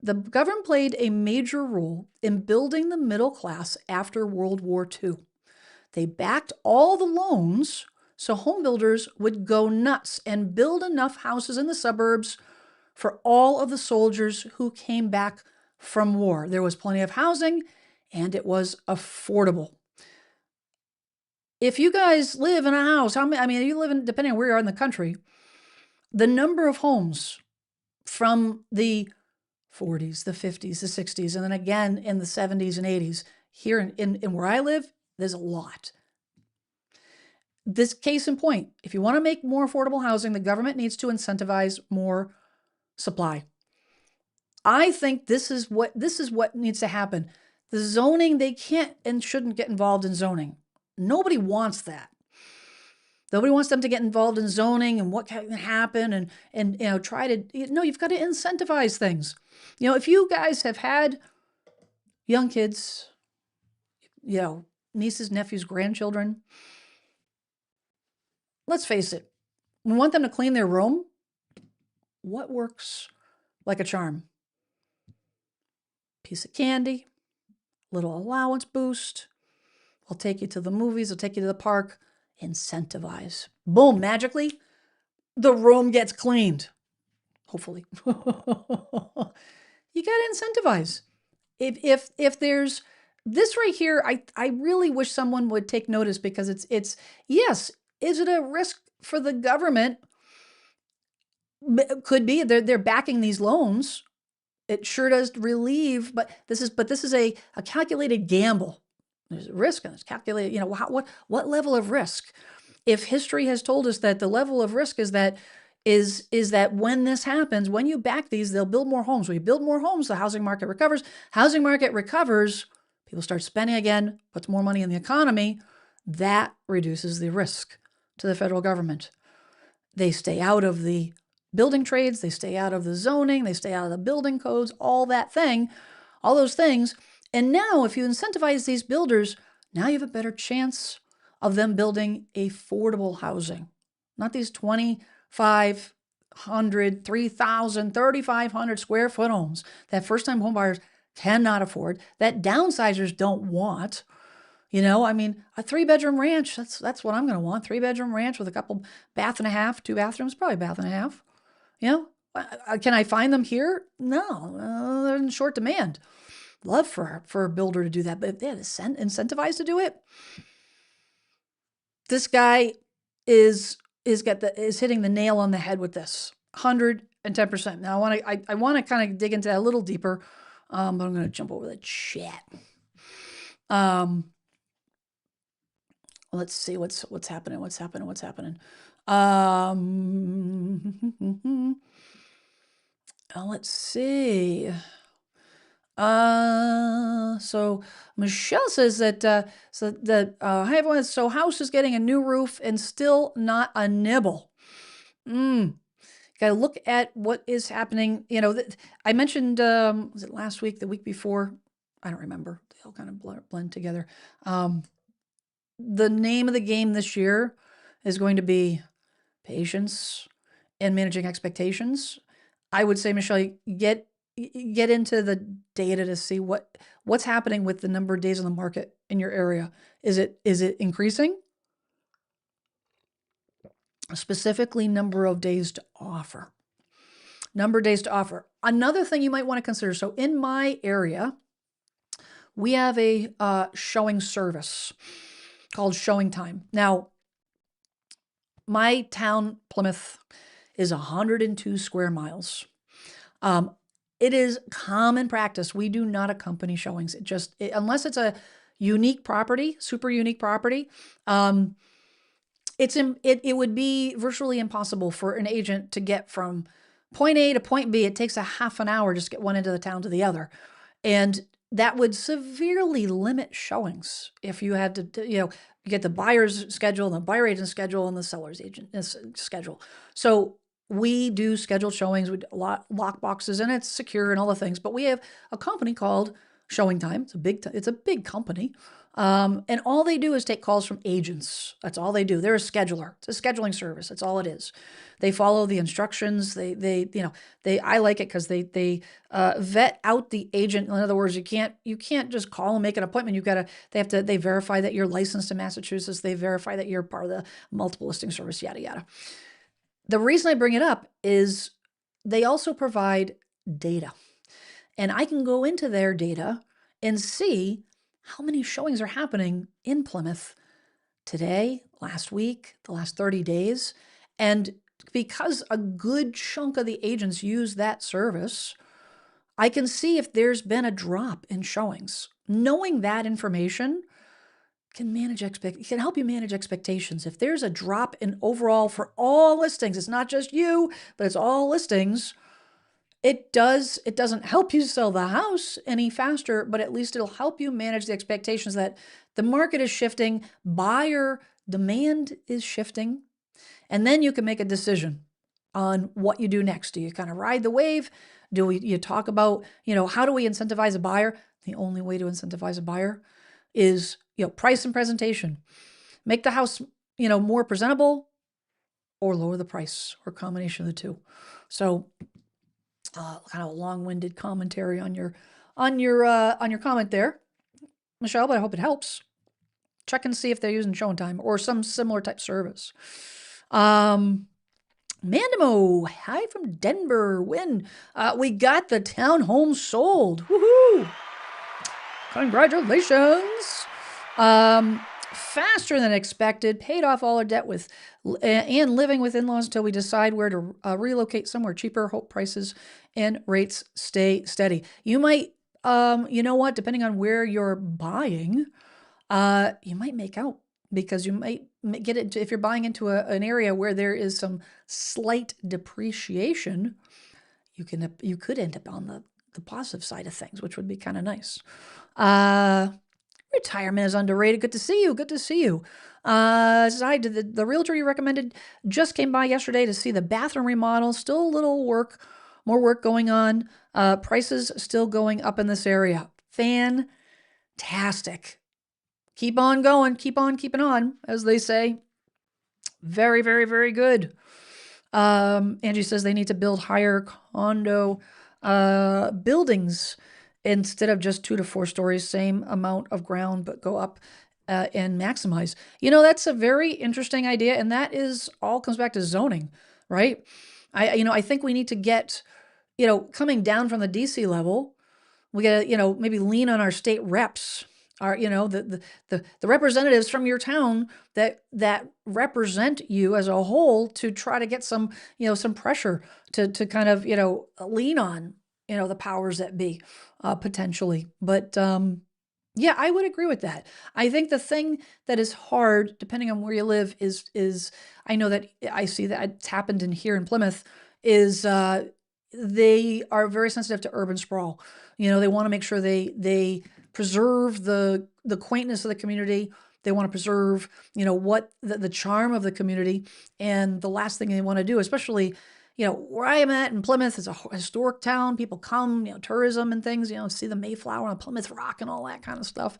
The government played a major role in building the middle class after World War II. They backed all the loans so home builders would go nuts and build enough houses in the suburbs for all of the soldiers who came back from war. There was plenty of housing, and it was affordable. If you guys live in a house, you live in, depending on where you are in the country, the number of homes from the 40s, the 50s, the 60s, and then again in the 70s and 80s, here in where I live, there's a lot. This case in point, if you want to make more affordable housing, the government needs to incentivize more supply. I think this is what needs to happen. The zoning, they can't and shouldn't get involved in zoning. Nobody wants that. Nobody wants them to get involved in zoning and what can happen and try to, you've got to incentivize things. If you guys have had young kids, nieces, nephews, grandchildren, let's face it, we want them to clean their room. What works like a charm? Piece of candy, little allowance boost. I'll take you to the movies. I'll take you to the park. Incentivize. Boom, magically, the room gets cleaned. Hopefully. You got to incentivize. If there's this right here, I really wish someone would take notice, because it's yes, is it a risk for the government? It could be. They're backing these loans. It sure does relieve, but this is a calculated gamble. There's a risk, and it's calculated. What level of risk? If history has told us that the level of risk is that when this happens, when you back these, they'll build more homes. When you build more homes, the housing market recovers. Housing market recovers, people start spending again, puts more money in the economy. That reduces the risk to the federal government. They stay out of the building trades, they stay out of the zoning, they stay out of the building codes, all those things. And now if you incentivize these builders, now you have a better chance of them building affordable housing. Not these 2,500, 3,000, 3,500 square foot homes that first-time home buyers cannot afford, that downsizers don't want. A 3-bedroom ranch, that's what I'm going to want. 3-bedroom ranch with a couple bath and a half, 2 bathrooms, probably bath and a half. Can I find them here? No, they're in short demand. Love for a builder to do that, but if they had incentivized to do it, this guy is hitting the nail on the head with this 110%. Now I want to kind of dig into that a little deeper, but I'm going to jump over the chat. Let's see what's happening. Let's see. So Michelle says that hi everyone. So house is getting a new roof and still not a nibble. Got to look at what is happening. I mentioned, was it last week, the week before? I don't remember. They all kind of blend together. Um, the name of the game this year is going to be patience and managing expectations. I would say, Michelle, get into the data to see what's happening with the number of days on the market in your area. Is it increasing? Specifically, number of days to offer. Number of days to offer. Another thing you might want to consider. So in my area, we have a showing service called Showing Time. Now, my town, Plymouth, is 102 square miles. It is common practice. We do not accompany showings. Unless it's a unique property, super unique property, it would be virtually impossible for an agent to get from point A to point B. It takes a half an hour just to get one end of the town to the other. And that would severely limit showings if you had to, get the buyer's schedule, the buyer agent schedule, and the seller's agent schedule. So we do scheduled showings with lock boxes, and it's secure and all the things. But we have a company called Showing Time. It's a big company. And all they do is take calls from agents. That's all they do. They're a scheduler. It's a scheduling service. That's all it is. They follow the instructions. I like it because they vet out the agent. In other words, you can't just call and make an appointment. They verify that you're licensed in Massachusetts. They verify that you're part of the multiple listing service, yada, yada. The reason I bring it up is they also provide data. And I can go into their data and see how many showings are happening in Plymouth today, last week, the last 30 days. And because a good chunk of the agents use that service, I can see if there's been a drop in showings. Knowing that information can help you manage expectations. If there's a drop in overall for all listings, it's not just you, but it's all listings. It doesn't help you sell the house any faster, but at least it'll help you manage the expectations that the market is shifting, buyer demand is shifting, and then you can make a decision on what you do next. Do you kind of ride the wave? You talk about, how do we incentivize a buyer? The only way to incentivize a buyer is, price and presentation. Make the house, more presentable, or lower the price, or a combination of the two. So kind of a long-winded commentary on your comment there, Michelle, but I hope it helps. Check and see if they're using Showing Time or some similar type service. Mandamo, hi from Denver. We got the townhome sold. Woohoo! Congratulations. Faster than expected, paid off all our debt and living with in-laws until we decide where to relocate somewhere cheaper. Hope prices and rates stay steady. You might, depending on where you're buying, you might make out because you might get it if you're buying into an area where there is some slight depreciation. You could end up on the positive side of things, which would be kind of nice. Retirement is underrated. Good to see you. The realtor you recommended just came by yesterday to see the bathroom remodel. Still a little more work going on. Prices still going up in this area. Fantastic. Keep on going. Keep on keeping on, as they say. Very, very, very good. Angie says they need to build higher condo buildings instead of just 2 to 4 stories, same amount of ground, but go up and maximize. That's a very interesting idea. And that all comes back to zoning, right? I think we need to get, coming down from the DC level, we got to, maybe lean on our state reps, the representatives from your town that represent you as a whole to try to get some pressure to kind of, lean on, the powers that be, potentially. But, yeah, I would agree with that. I think the thing that is hard, depending on where you live, is I know that I see that it's happened here in Plymouth, is they are very sensitive to urban sprawl. They want to make sure they preserve the quaintness of the community. They want to preserve, what the charm of the community. And the last thing they want to do, especially, where I am at in Plymouth, is a historic town. People come, tourism and things, see the Mayflower and the Plymouth Rock and all that kind of stuff.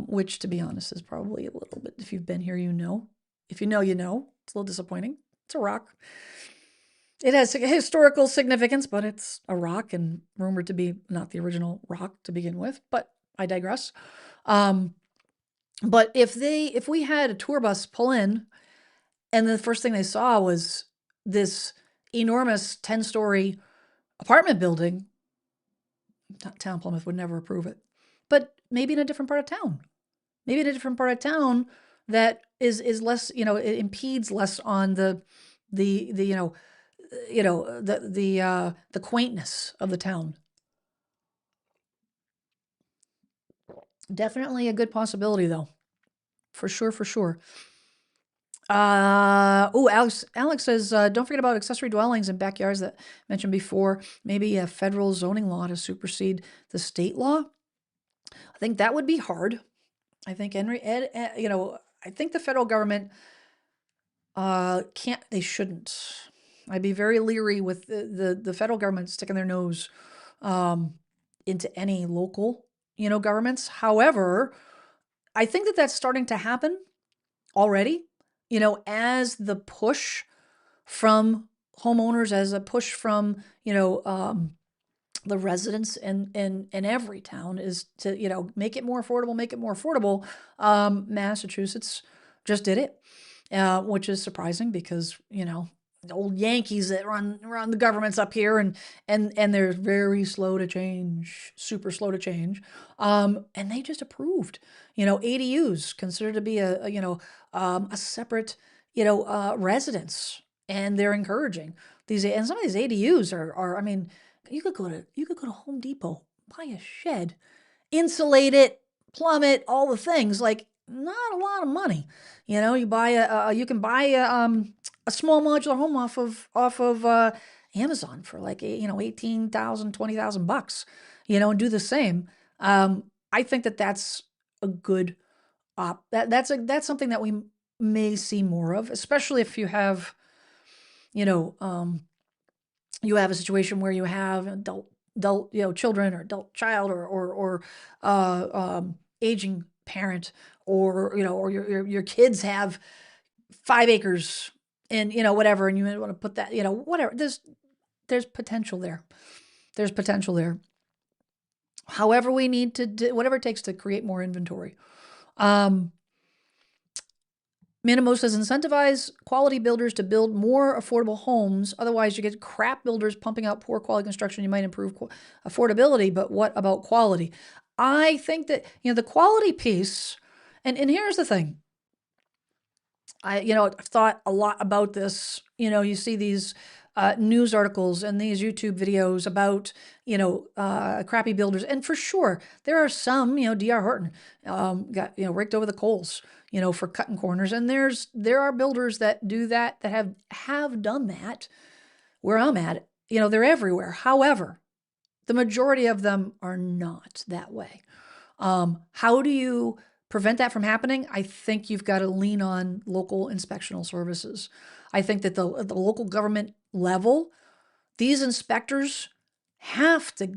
Which, to be honest, is probably a little bit, if you've been here, If you know, you know. It's a little disappointing. It's a rock. It has historical significance, but it's a rock and rumored to be not the original rock to begin with. But I digress. But if we had a tour bus pull in, and the first thing they saw was this enormous 10-story apartment building, town Plymouth would never approve it. But maybe in a different part of town, that is less, it impedes less on the quaintness of the town. Definitely a good possibility, though. For sure. Alex says, don't forget about accessory dwellings and backyards that I mentioned before. Maybe a federal zoning law to supersede the state law. I think that would be hard. I think I think the federal government they shouldn't. I'd be very leery with the federal government sticking their nose into any local, governments. However, I think that that's starting to happen already, as the push from homeowners, as a push from, the residents in every town is to, make it more affordable, Massachusetts just did it, which is surprising because, the old Yankees that run the governments up here, and they're very slow to change, super slow to change. And they just approved, ADUs considered to be a separate, residence, and they're encouraging these. And some of these ADUs are, I mean, you could go to Home Depot, buy a shed, insulate it, plumb it, all the things, like not a lot of money. You buy you can buy a small modular home off of Amazon for like, 18,000, 20,000 bucks, and do the same. I think that that's a good that's something that we may see more of, especially if you have, you have a situation where you have adult, children, or adult child, or aging parent, or, or your kids have 5 acres and, whatever, and you want to put that, whatever. There's potential there. However, we need to do whatever it takes to create more inventory. Minimo says, incentivize quality builders to build more affordable homes. Otherwise, you get crap builders pumping out poor quality construction. You might improve affordability, but what about quality? I think that, the quality piece, and here's the thing. I've thought a lot about this. You see these news articles and these YouTube videos about, crappy builders. And for sure, there are some, D.R. Horton got, raked over the coals, for cutting corners. And there are builders that do that have done that where I'm at. They're everywhere. However, the majority of them are not that way. How do you prevent that from happening? I think you've got to lean on local inspectional services. I think that at the local government level, these inspectors have to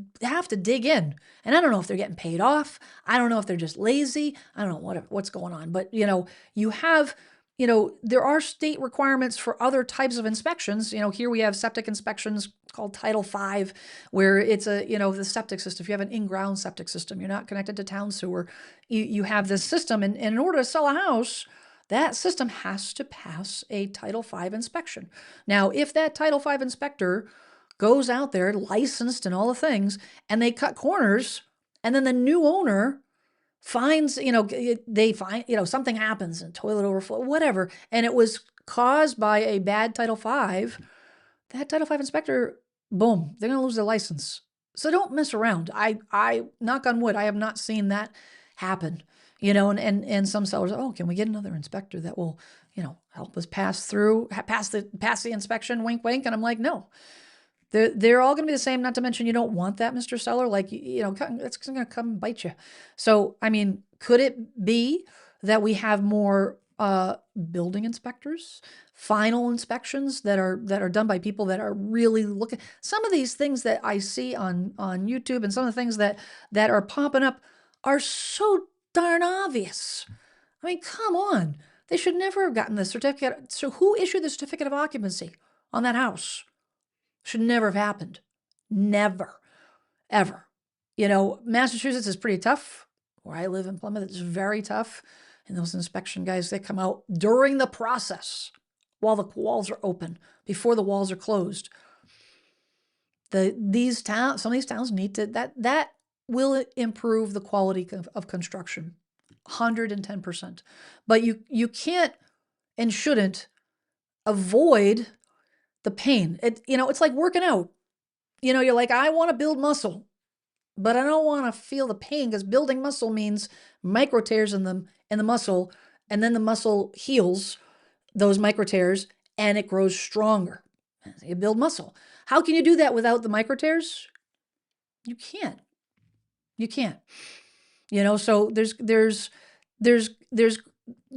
dig in. And I don't know if they're getting paid off. I don't know if they're just lazy. I don't know what's going on. But, you have, there are state requirements for other types of inspections. Here we have septic inspections called Title V, where it's the septic system. If you have an in-ground septic system, you're not connected to town sewer, you have this system. And in order to sell a house, that system has to pass a Title V inspection. Now, if that Title V inspector goes out there, licensed and all the things, and they cut corners, and then the new owner finds, they find, something happens, and toilet overflow, whatever, and it was caused by a bad Title V, that Title V inspector, boom, they're going to lose their license. So don't mess around. I knock on wood, I have not seen that happen. And some sellers, can we get another inspector that will, help us pass the inspection, wink, wink. And I'm like, no, They're all going to be the same. Not to mention, you don't want that, Mr. Seller. Like, it's going to come bite you. So, I mean, could it be that we have more building inspectors, final inspections that are done by people that are really looking? Some of these things that I see on YouTube and some of the things that are popping up are so darn obvious. I mean, come on. They should never have gotten the certificate. So who issued the certificate of occupancy on that house? Should never have happened. Never, ever. Massachusetts is pretty tough. Where I live in Plymouth, it's very tough. And those inspection guys, they come out during the process while the walls are open, before the walls are closed. Some of these towns need to, that will improve the quality of construction. 110%. But you can't and shouldn't avoid the pain. It's like working out. You're like, I want to build muscle, but I don't want to feel the pain, because building muscle means micro tears in the muscle, and then the muscle heals those micro tears and it grows stronger. You build muscle. How can you do that without the micro tears? You can't. So there's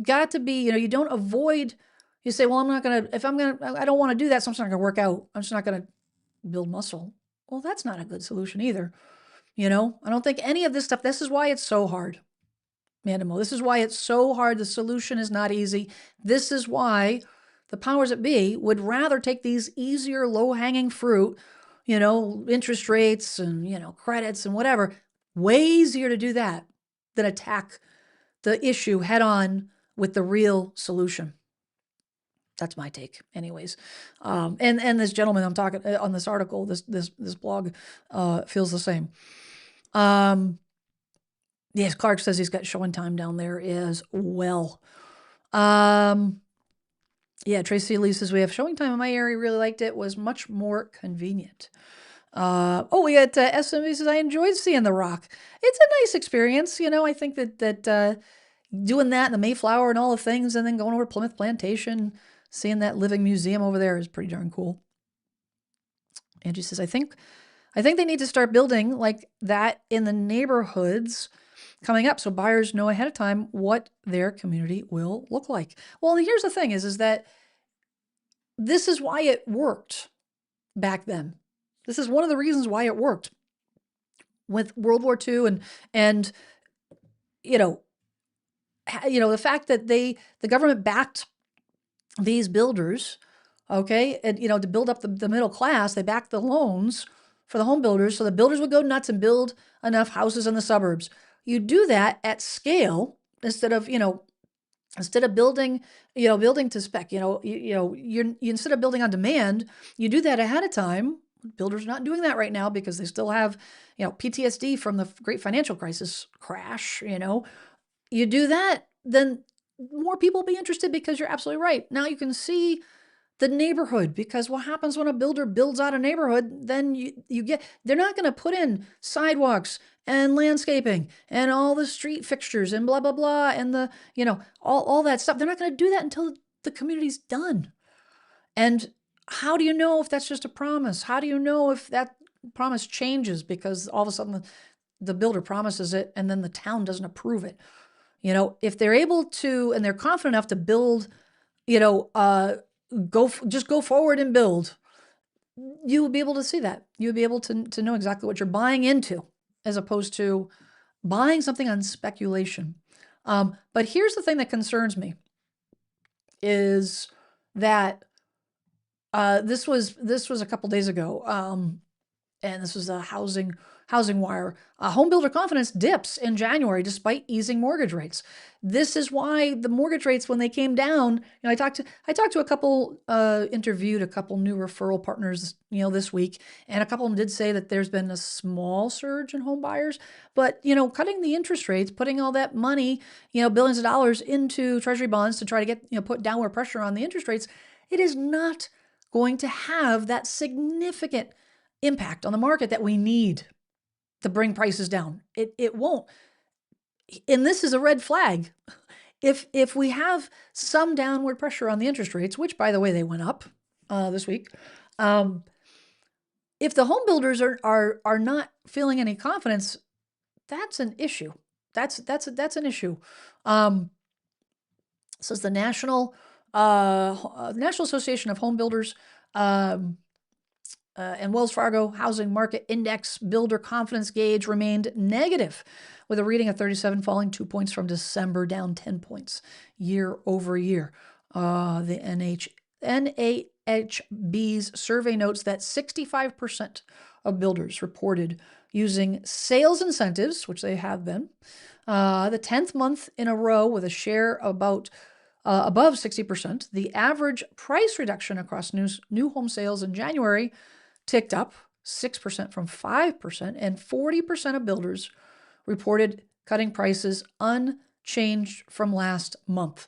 got to be, you don't avoid. You say, well, I don't want to do that, so I'm just not going to work out. I'm just not going to build muscle. Well, that's not a good solution either. I don't think any of this stuff, this is why it's so hard, Mandamo. This is why it's so hard. The solution is not easy. This is why the powers that be would rather take these easier, low-hanging fruit, interest rates and, credits and whatever. Way easier to do that than attack the issue head on with the real solution. That's my take, anyways. And this gentleman I'm talking on this article, this blog, feels the same. Yes, Clark says he's got showing time down there as well. Yeah, Tracy Lee says we have showing time in my area. Really liked it. Was much more convenient. We got SMV says I enjoyed seeing the Rock. It's a nice experience. I think that doing that in the Mayflower and all the things, and then going over to Plymouth Plantation, seeing that living museum over there is pretty darn cool. Angie says, I think they need to start building like that in the neighborhoods coming up, so buyers know ahead of time what their community will look like. Well, here's the thing is that this is why it worked back then. This is one of the reasons why it worked with World War II and the fact that the government backed these builders, okay, and to build up the middle class, they backed the loans for the home builders, so the builders would go nuts and build enough houses in the suburbs. You do that at scale instead of building, building to spec. You instead of building on demand, you do that ahead of time. Builders are not doing that right now because they still have, PTSD from the great financial crisis crash. You do that, then more people will be interested, because you're absolutely right. Now you can see the neighborhood, because what happens when a builder builds out a neighborhood, then they're not going to put in sidewalks and landscaping and all the street fixtures and blah, blah, blah. And all that stuff. They're not going to do that until the community's done. And how do you know if that's just a promise? How do you know if that promise changes because all of a sudden the builder promises it and then the town doesn't approve it? If they're able to, and they're confident enough to build, go forward and build, you will be able to see that. You'll be able to know exactly what you're buying into, as opposed to buying something on speculation. But here's the thing that concerns me is that this was a couple days ago, and this was a housing wire. Home builder confidence dips in January despite easing mortgage rates. This is why the mortgage rates, when they came down, I talked to a couple, interviewed a couple new referral partners, this week, and a couple of them did say that there's been a small surge in home buyers, but cutting the interest rates, putting all that money, billions of dollars into treasury bonds to try to get, put downward pressure on the interest rates, it is not going to have that significant impact on the market that we need to bring prices down. It won't. And this is a red flag. If we have some downward pressure on the interest rates, which by the way, they went up this week, if the home builders are not feeling any confidence, that's an issue. That's an issue. Says the National Association of Home Builders and Wells Fargo Housing Market Index builder confidence gauge remained negative, with a reading of 37, falling 2 points from December, down 10 points year over year. The NAHB's survey notes that 65% of builders reported using sales incentives, which they have been, the 10th month in a row with a share above 60%. The average price reduction across new home sales in January ticked up 6% from 5%, and 40% of builders reported cutting prices unchanged from last month.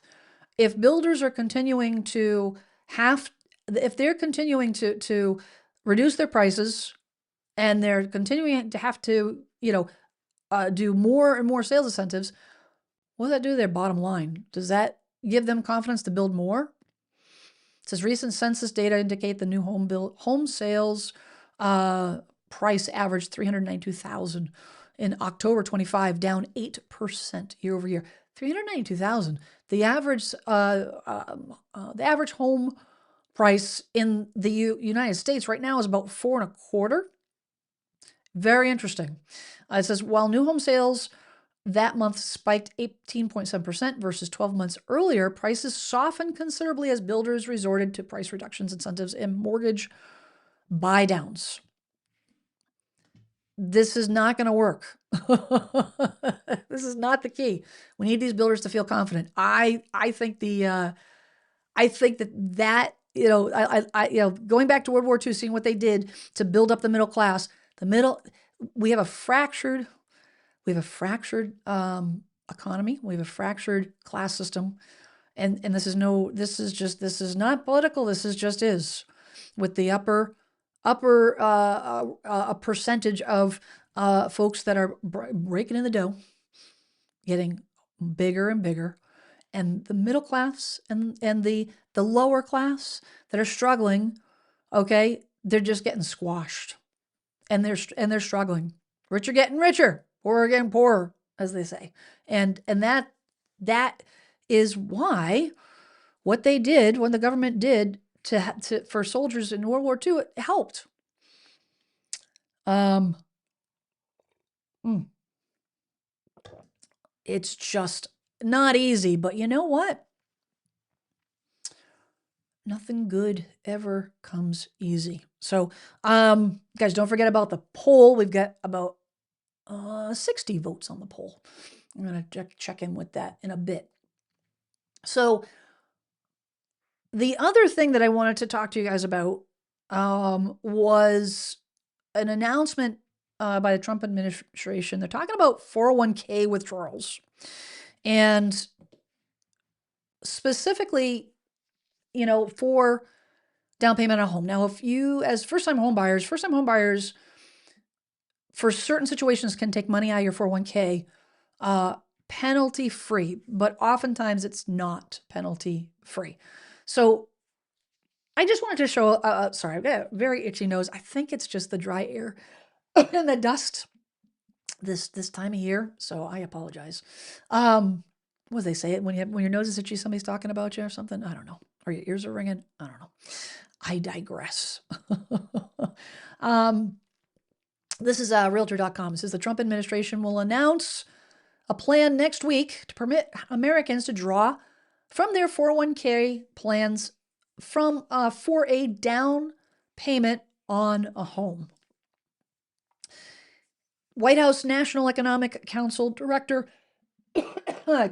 If builders are continuing to if they're continuing to reduce their prices, and they're continuing to have to, do more and more sales incentives, what does that do to their bottom line? Does that give them confidence to build more? It says recent census data indicate the new home sales price averaged $392,000 in October 25, down 8% year over year. $392,000. The average home price in the United States right now is about 4.25. Very interesting. It says while new home sales that month spiked 18.7% versus 12 months earlier, prices softened considerably as builders resorted to price reductions, incentives, and mortgage buy downs. This is not going to work. This is not the key. We need these builders to feel confident. I think that going back to World War II, seeing what they did to build up the middle class, we have a fractured economy. We have a fractured class system, and this is not political. This is just with the upper a percentage of folks that are breaking in the dough, getting bigger and bigger, and the middle class and the lower class that are struggling. Okay, they're just getting squashed, and they're struggling. Rich are getting richer, poor are getting poorer, as they say, and that is why what they did, when the government did for soldiers in World War II, it helped. It's just not easy, but you know what? Nothing good ever comes easy. So, guys, don't forget about the poll. We've got about 60 votes on the poll. I'm going to check in with that in a bit. So, the other thing that I wanted to talk to you guys about was an announcement by the Trump administration. They're talking about 401k withdrawals, and specifically, for down payment on a home. Now, if you, as first-time home buyers, for certain situations can take money out of your 401k penalty free, but oftentimes it's not penalty free. So I just wanted to show, sorry, I've got a very itchy nose. I think it's just the dry air and the dust this time of year. So I apologize. What do they say? When your nose is itchy, somebody's talking about you or something? I don't know. Or your ears are ringing? I don't know. I digress. This is Realtor.com. It says the Trump administration will announce a plan next week to permit Americans to draw from their 401k plans for a down payment on a home. White House National Economic Council Director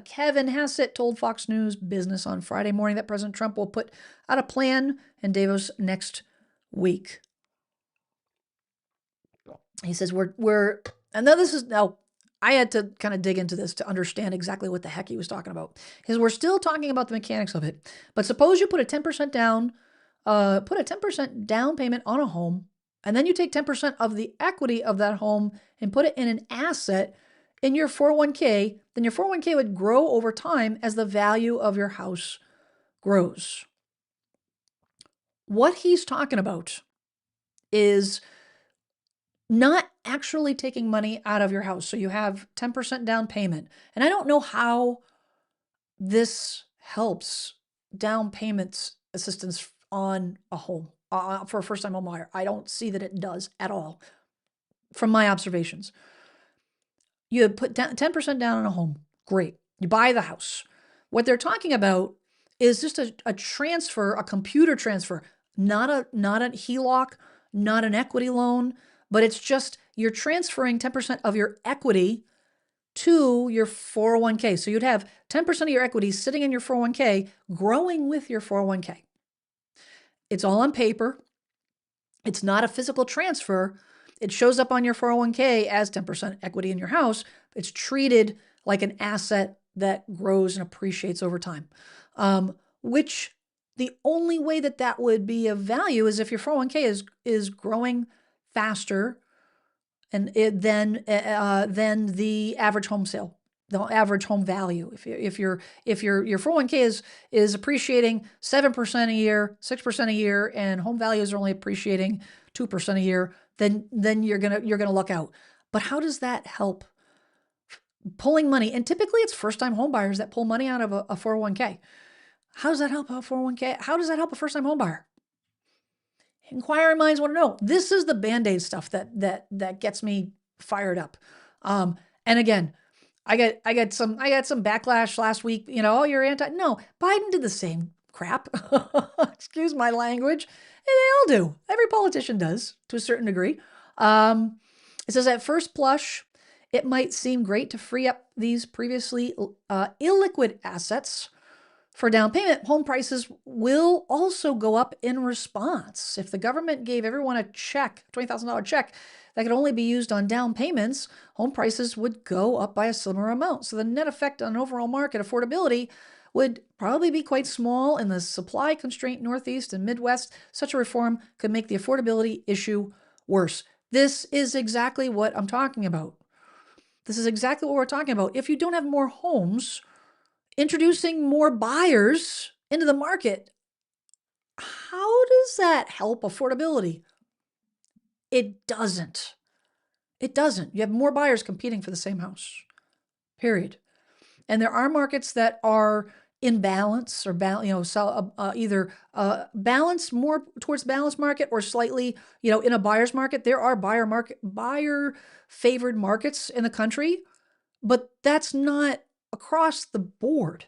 Kevin Hassett told Fox News Business on Friday morning that President Trump will put out a plan in Davos next week. He says I had to kind of dig into this to understand exactly what the heck he was talking about. Because we're still talking about the mechanics of it. But suppose you put a 10% down payment on a home, and then you take 10% of the equity of that home and put it in an asset in your 401k, then your 401k would grow over time as the value of your house grows. What he's talking about is not actually taking money out of your house. So you have 10% down payment. And I don't know how this helps down payments assistance on a home for a first-time home buyer. I don't see that it does at all from my observations. You put 10% down on a home. Great. You buy the house. What they're talking about is just a transfer, a computer transfer, not a HELOC, not an equity loan, but it's just you're transferring 10% of your equity to your 401k. So you'd have 10% of your equity sitting in your 401k, growing with your 401k. It's all on paper. It's not a physical transfer. It shows up on your 401k as 10% equity in your house. It's treated like an asset that grows and appreciates over time, which the only way that that would be of value is if your 401k is growing faster and than the average home sale, the average home value. If your 401k is appreciating 7% a year, 6% a year, and home values are only appreciating 2% a year, then you're gonna luck out. But how does that help pulling money? And typically it's first-time home buyers that pull money out of a 401k. How does that help a 401k? How does that help a first-time home buyer? Inquiring minds want to know. This is the Band-Aid stuff that gets me fired up. And again, I got some backlash last week. Oh, you're anti. No, Biden did the same crap. Excuse my language. And they all do. Every politician does to a certain degree. It says at first blush, it might seem great to free up these previously illiquid assets for down payment. Home prices will also go up in response. If the government gave everyone a check, $20,000 check, that could only be used on down payments, home prices would go up by a similar amount. So the net effect on overall market affordability would probably be quite small in the supply-constrained Northeast and Midwest. Such a reform could make the affordability issue worse. This is exactly what I'm talking about. This is exactly what we're talking about. If you don't have more homes, introducing more buyers into the market, how does that help affordability? It doesn't. It doesn't. You have more buyers competing for the same house, period. And there are markets that are in balance or either balanced more towards the balanced market or slightly, in a buyer's market. There are buyer favored markets in the country, but that's not across the board.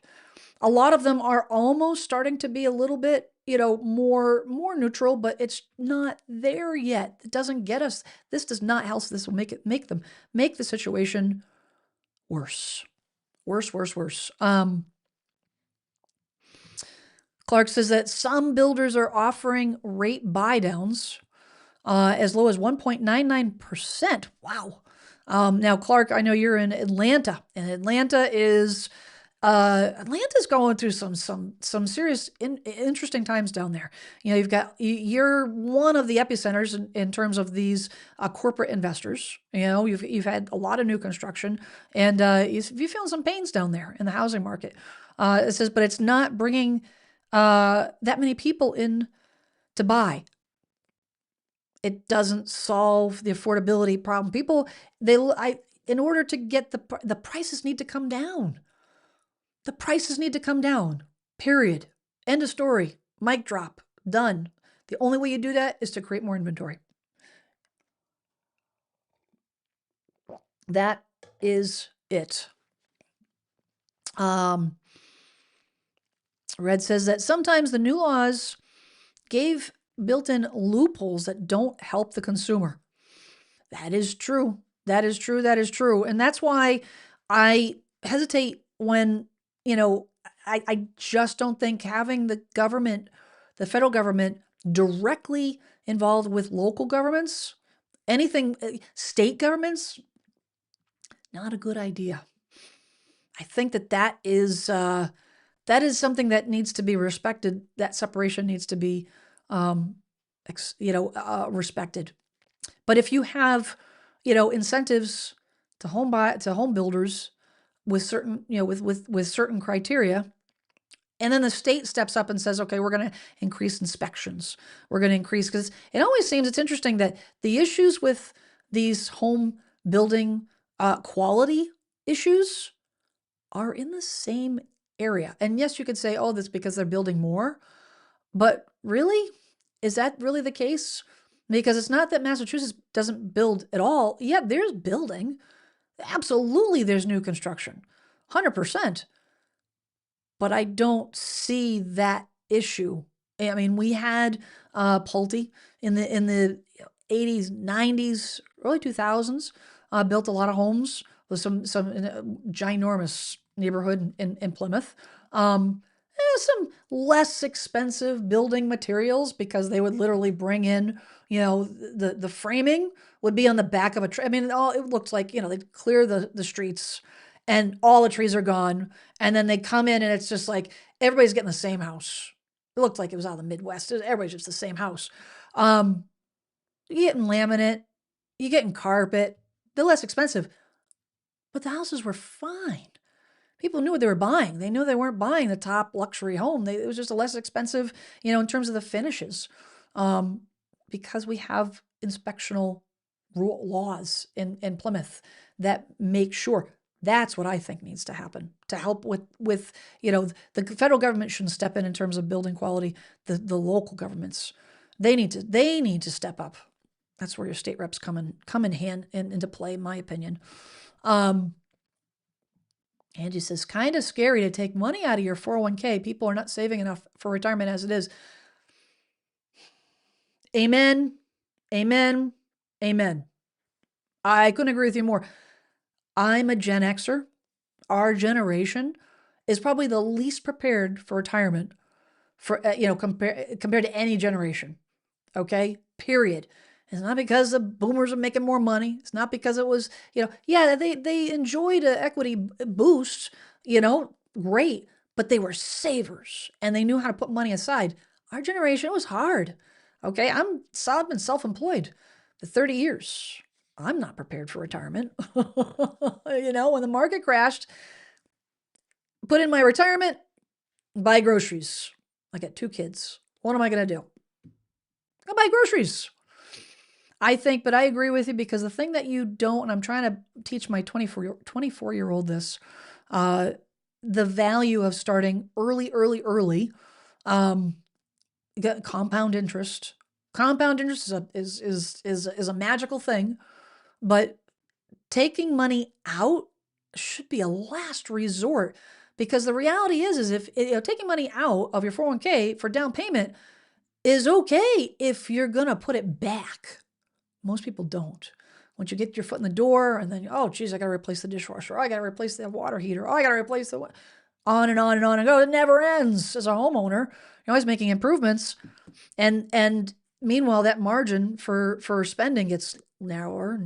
A lot of them are almost starting to be a little bit, more neutral, but it's not there yet. It doesn't get us. This does not help. This will make the situation worse. Worse. Clark says that some builders are offering rate buy downs as low as 1.99%. Wow. Now, Clark, I know you're in Atlanta, and Atlanta's going through some serious interesting times down there. You're one of the epicenters in terms of these corporate investors. You've had a lot of new construction, and you feeling some pains down there in the housing market. It says, but it's not bringing that many people in to buy. It doesn't solve the affordability problem. People, in order to get the prices need to come down. The prices need to come down, period. End of story. Mic drop. Done. The only way you do that is to create more inventory. That is it. Red says that sometimes the new laws gave built-in loopholes that don't help the consumer. That is true. And that's why I hesitate when, I just don't think having the federal government directly involved with local governments, anything, state governments, not a good idea. I think that is something that needs to be respected. That separation needs to be, respected. But if you have, incentives to home builders with certain, with certain criteria, and then the state steps up and says, okay, we're going to increase inspections. We're going to increase, because it always seems, it's interesting that the issues with these home building quality issues are in the same area. And yes, you could say, oh, that's because they're building more. But really, is that really the case? Because it's not that Massachusetts doesn't build at all. Yeah, there's building. Absolutely, there's new construction. 100%. But I don't see that issue. I mean, we had Pulte in the 80s, 90s, early 2000s, built a lot of homes with some ginormous neighborhood in Plymouth. Some less expensive building materials because they would literally bring in, the framing would be on the back of a tree. I mean, it looked like, they'd clear the streets and all the trees are gone. And then they come in and it's just like everybody's getting the same house. It looked like it was out of the Midwest. Everybody's just the same house. You're getting laminate, you're getting carpet. They're less expensive, but the houses were fine. People knew what they were buying. They knew they weren't buying the top luxury home. It was just a less expensive, in terms of the finishes, because we have inspectional laws in Plymouth that make sure. That's what I think needs to happen to help with the federal government shouldn't step in terms of building quality. The local governments, they need to step up. That's where your state reps come in hand into play, in my opinion. Angie says, kind of scary to take money out of your 401k. People are not saving enough for retirement as it is. Amen. Amen. Amen. I couldn't agree with you more. I'm a Gen Xer. Our generation is probably the least prepared for retirement compared to any generation. Okay? Period. It's not because the boomers are making more money. It's not because it was, they enjoyed an equity boost, great, but they were savers and they knew how to put money aside. Our generation, it was hard. Okay? I've been self-employed for 30 years. I'm not prepared for retirement. When the market crashed, put in my retirement, buy groceries. I got 2 kids. What am I going to do? Go buy groceries. I think, but I agree with you because the thing that you don't, and I'm trying to teach my 24-year-old this, the value of starting early, get compound interest. Compound interest is a magical thing, but taking money out should be a last resort because the reality is if taking money out of your 401k for down payment is okay if you're going to put it back. Most people don't. Once you get your foot in the door and then, oh, geez, I got to replace the dishwasher. Oh, I got to replace the water heater. Oh, I got to replace the on and on and on and go. It never ends. As a homeowner, you're always making improvements. And meanwhile, that margin for spending gets narrower,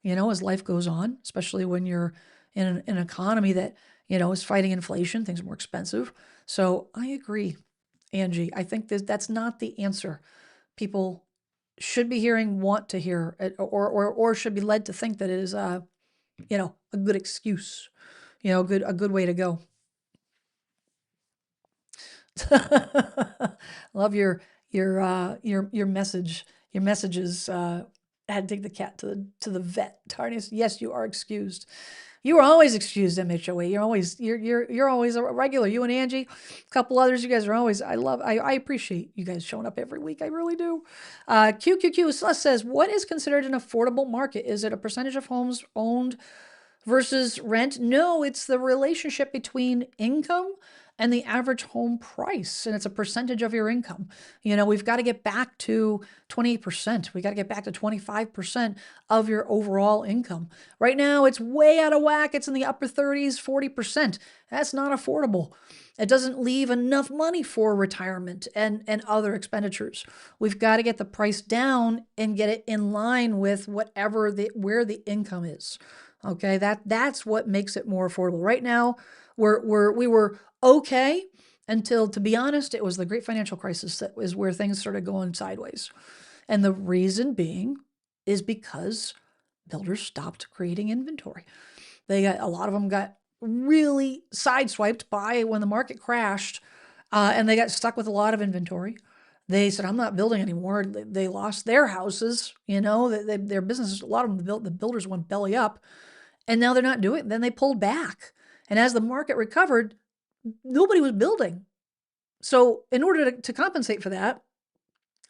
as life goes on, especially when you're in an economy that, is fighting inflation. Things are more expensive. So I agree, Angie. I think that's not the answer. People should be hearing, want to hear, or should be led to think that it is, a good excuse, a good way to go. Love your message. Your messages. I had to take the cat to the vet. Tarnius, yes, you are excused. You are always excused, MHOA. You're always a regular. You and Angie, a couple others. You guys are always. I appreciate you guys showing up every week. I really do. QQQ Celeste says, what is considered an affordable market? Is it a percentage of homes owned versus rent? No, it's the relationship between income and the average home price, and it's a percentage of your income. We've got to get back to 28%. We got to get back to 25% of your overall income. Right now, it's way out of whack. It's in the upper 30s, 40%. That's not affordable. It doesn't leave enough money for retirement and other expenditures. We've got to get the price down and get it in line with where the income is. Okay, that's what makes it more affordable. Right now, we were okay until, to be honest, it was the great financial crisis that was where things started going sideways. And the reason being is because builders stopped creating inventory. A lot of them got really sideswiped by when the market crashed, and they got stuck with a lot of inventory. They said, I'm not building anymore. They lost their houses, their businesses, a lot of them, the builders went belly up, and now they're not doing it. Then they pulled back. And as the market recovered, nobody was building. So in order to compensate for that,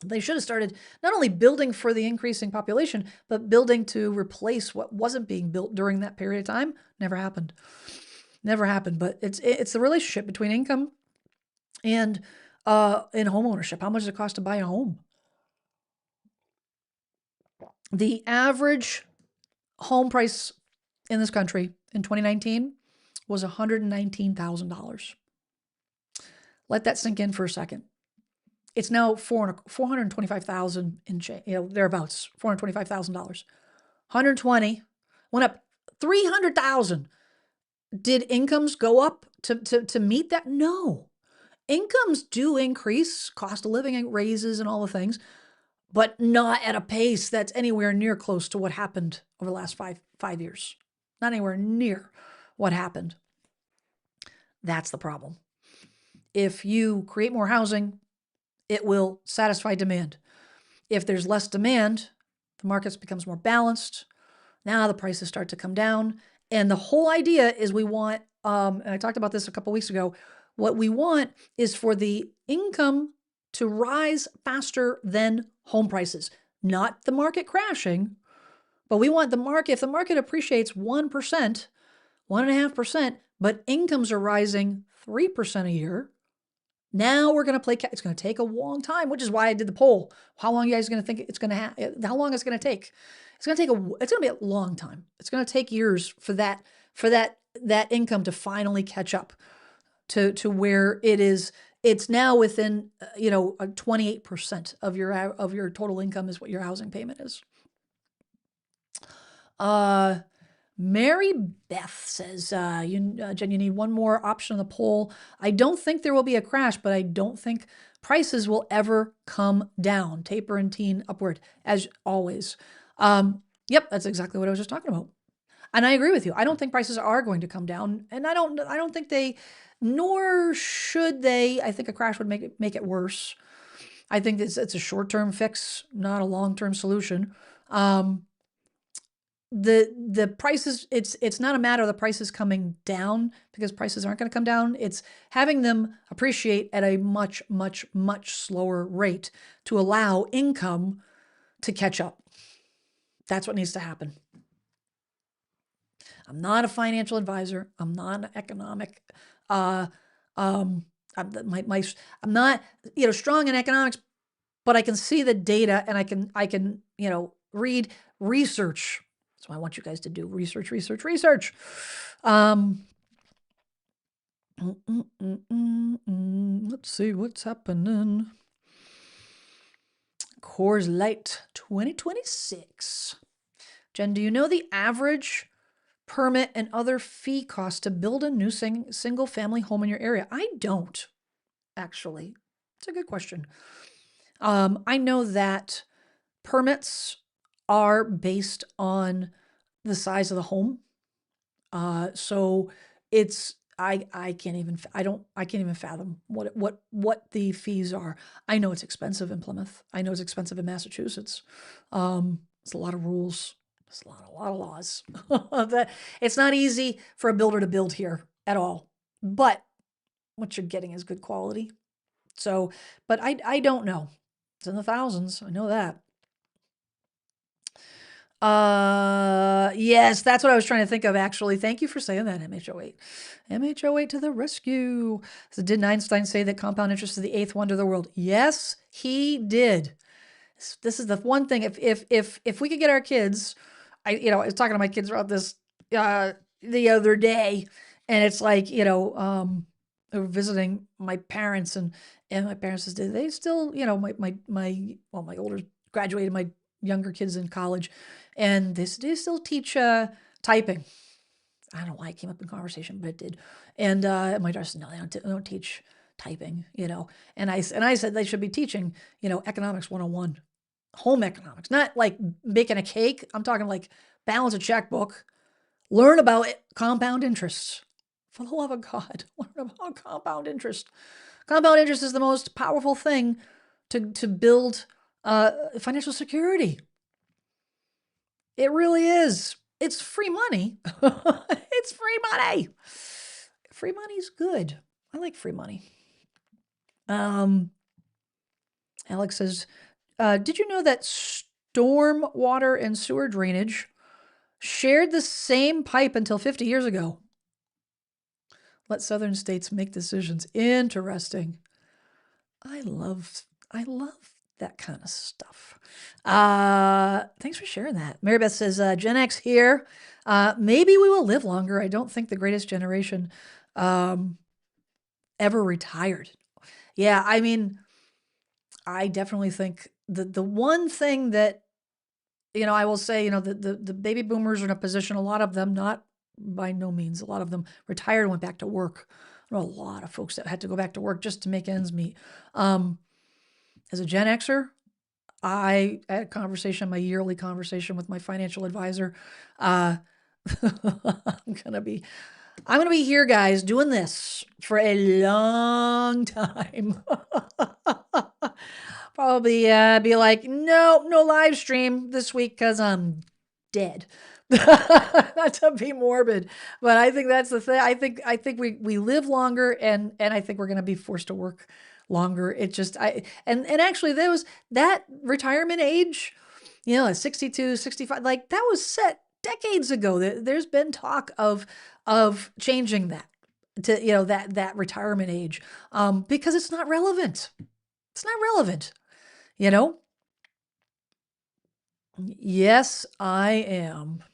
they should have started not only building for the increasing population, but building to replace what wasn't being built during that period of time. Never happened. Never happened. But it's the relationship between income and home ownership. How much does it cost to buy a home? The average home price in this country in 2019 was $119,000. Let that sink in for a second. It's now $425,000 thereabouts, $425,000. 120 went up 300,000. Did incomes go up to meet that? No. Incomes do increase, cost of living raises and all the things, but not at a pace that's anywhere near close to what happened over the last five years. Not anywhere near what happened. That's the problem. If you create more housing, it will satisfy demand. If there's less demand, the market becomes more balanced. Now the prices start to come down. And the whole idea is we want, and I talked about this a couple weeks ago, what we want is for the income to rise faster than home prices. Not the market crashing, but we want the market, if the market appreciates 1%, 1.5%, but incomes are rising 3% a year, now we're going to play, it's going to take a long time, which is why I did the poll. How long are you guys going to think it's going to how long is it going to take? It's going to be a long time. It's going to take years for that income to finally catch up to where it is. It's now within, 28% of your total income is what your housing payment is. Mary Beth says, Jen, you need one more option on the poll. I don't think there will be a crash, but I don't think prices will ever come down. Taper and teen upward, as always. Yep, that's exactly what I was just talking about. And I agree with you. I don't think prices are going to come down, and I don't think they, nor should they. I think a crash would make it worse. I think it's a short-term fix, not a long-term solution. The prices, it's not a matter of the prices coming down, because prices aren't going to come down. It's having them appreciate at a much, much, much slower rate to allow income to catch up. That's what needs to happen. I'm not a financial advisor. I'm not an economic, I'm not, strong in economics, but I can see the data, and I can, read research. That's what I want you guys to do. Research. Let's see what's happening. Coors Light 2026. Jen, do you know the average permit and other fee costs to build a new single family home in your area? I don't, actually. It's a good question. I know that permits are based on the size of the home. So it's, I can't even fathom what the fees are. I know it's expensive in Plymouth. I know it's expensive in Massachusetts. It's a lot of rules. It's a lot of laws. It's not easy for a builder to build here at all, but what you're getting is good quality. So, but I don't know. It's in the thousands. I know that. Yes, that's what I was trying to think of, actually. Thank you for saying that, MH08. MH08 to the rescue. So didn't Einstein say that compound interest is the eighth wonder of the world? Yes, he did. This is the one thing. If we could get our kids, I was talking to my kids about this the other day, and it's like, they were visiting my parents, and my parents said, they still, my older graduated, my younger kids in college, and they still teach typing. I don't know why it came up in conversation, but it did. And my daughter said, no, they don't teach typing, And I said they should be teaching, economics 101, home economics, not like baking a cake. I'm talking like balance a checkbook, learn about compound interest. For the love of God, learn about compound interest. Compound interest is the most powerful thing to build financial security. It really is. It's free money. It's free money. Free money's good. I like free money. Alex says, did you know that storm water and sewer drainage shared the same pipe until 50 years ago? Let southern states make decisions. Interesting. I love that kind of stuff. Thanks for sharing that. Mary Beth says, Gen X here. Maybe we will live longer. I don't think the greatest generation ever retired. Yeah, I mean, I definitely think the one thing that, I will say, the baby boomers are in a position, a lot of them, not by no means, a lot of them retired and went back to work. I know a lot of folks that had to go back to work just to make ends meet. As a Gen Xer, I had a conversation, my yearly conversation with my financial advisor. I'm gonna be here, guys, doing this for a long time. Probably be like, no live stream this week because I'm dead. Not to be morbid, but I think that's the thing. I think we live longer, and I think we're gonna be forced to work longer. It just and actually there was that retirement age, 62, 65, like that was set decades ago. There's been talk of changing that to that retirement age, because it's not relevant. It's not relevant, you know. Yes, I am.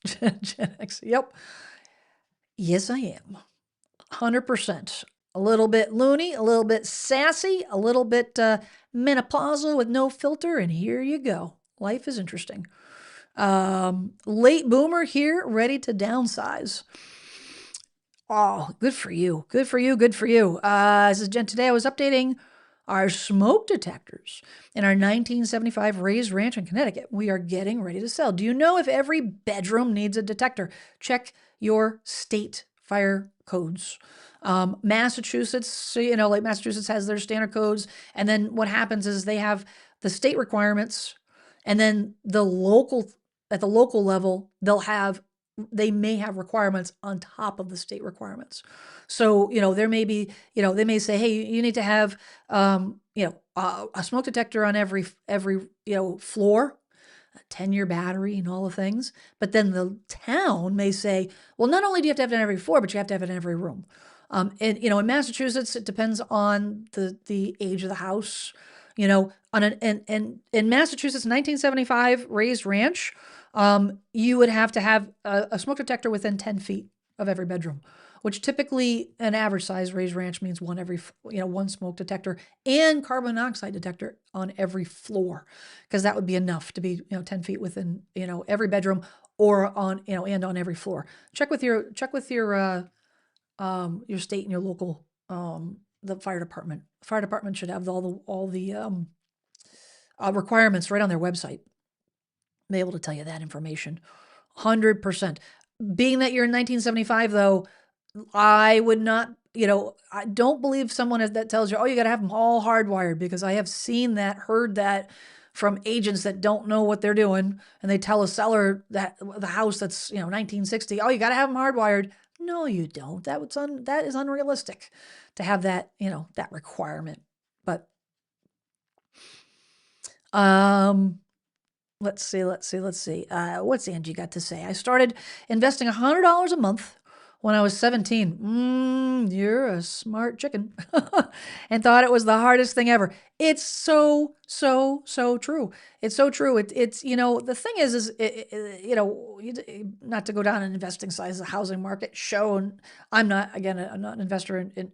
Gen X. Yep. Yes, I am. 100%. A little bit loony, a little bit sassy, a little bit menopausal with no filter, and here you go. Life is interesting. Late boomer here, ready to downsize. Oh, good for you. Good for you. Good for you. This is Jen. Today I was updating our smoke detectors in our 1975 raised ranch in Connecticut. We are getting ready to sell. Do you know if every bedroom needs a detector? Check your state fire codes. Massachusetts, so, like Massachusetts has their standard codes. And then what happens is they have the state requirements, and then at the local level, they may have requirements on top of the state requirements. So, there may be, they may say, hey, you need to have, a smoke detector on every, floor, a 10-year battery and all the things. But then the town may say, well, not only do you have to have it on every floor, but you have to have it in every room. And, in Massachusetts, it depends on the age of the house. In Massachusetts, 1975 raised ranch, you would have to have a smoke detector within 10 feet of every bedroom, which typically an average size raised ranch means one smoke detector and carbon monoxide detector on every floor, because that would be enough to be 10 feet within every bedroom, or on and on every floor. Check with your state and your local the fire department. Fire department should have all the requirements right on their website. Be able to tell you that information. 100%. Being that you're in 1975, though, I would not, I don't believe someone that tells you, oh, you got to have them all hardwired, because I have seen that, heard that from agents that don't know what they're doing, and they tell a seller that the house that's 1960, oh, you got to have them hardwired. No, you don't. That is unrealistic to have that that requirement. But let's see. What's Angie got to say? I started investing $100 a month when I was 17. You're a smart chicken. And thought it was the hardest thing ever. It's so true. It's so true. It's the thing is not to go down an investing size of the housing market show. And I'm not an investor in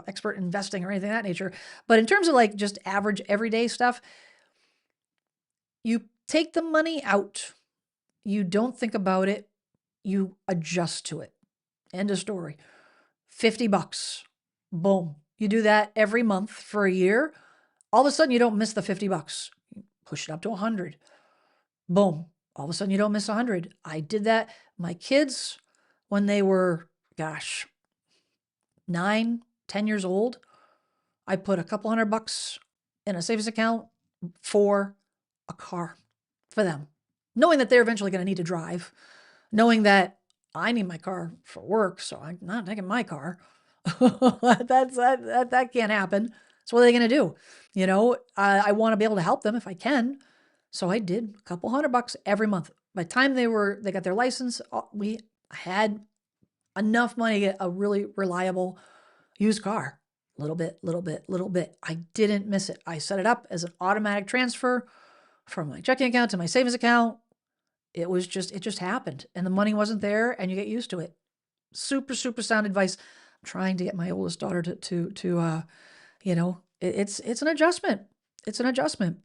expert in investing or anything of that nature. But in terms of like just average everyday stuff, you take the money out, you don't think about it, you adjust to it. End of story. $50. Boom. You do that every month for a year. All of a sudden, you don't miss the $50. Push it up to 100. Boom. All of a sudden, you don't miss 100. I did that. My kids, when they were, 9, 10 years old, I put a couple $100 in a savings account for a car for them, knowing that they're eventually going to need to drive, knowing that I need my car for work, so I'm not taking my car. That can't happen. So what are they going to do? I want to be able to help them if I can. So I did a couple $100 every month. By the time they got their license, we had enough money to get a really reliable used car. Little bit, little bit, little bit. I didn't miss it. I set it up as an automatic transfer from my checking account to my savings account. It just happened, and the money wasn't there, and you get used to it. Super, super sound advice. I'm trying to get my oldest daughter to it's an adjustment. It's an adjustment.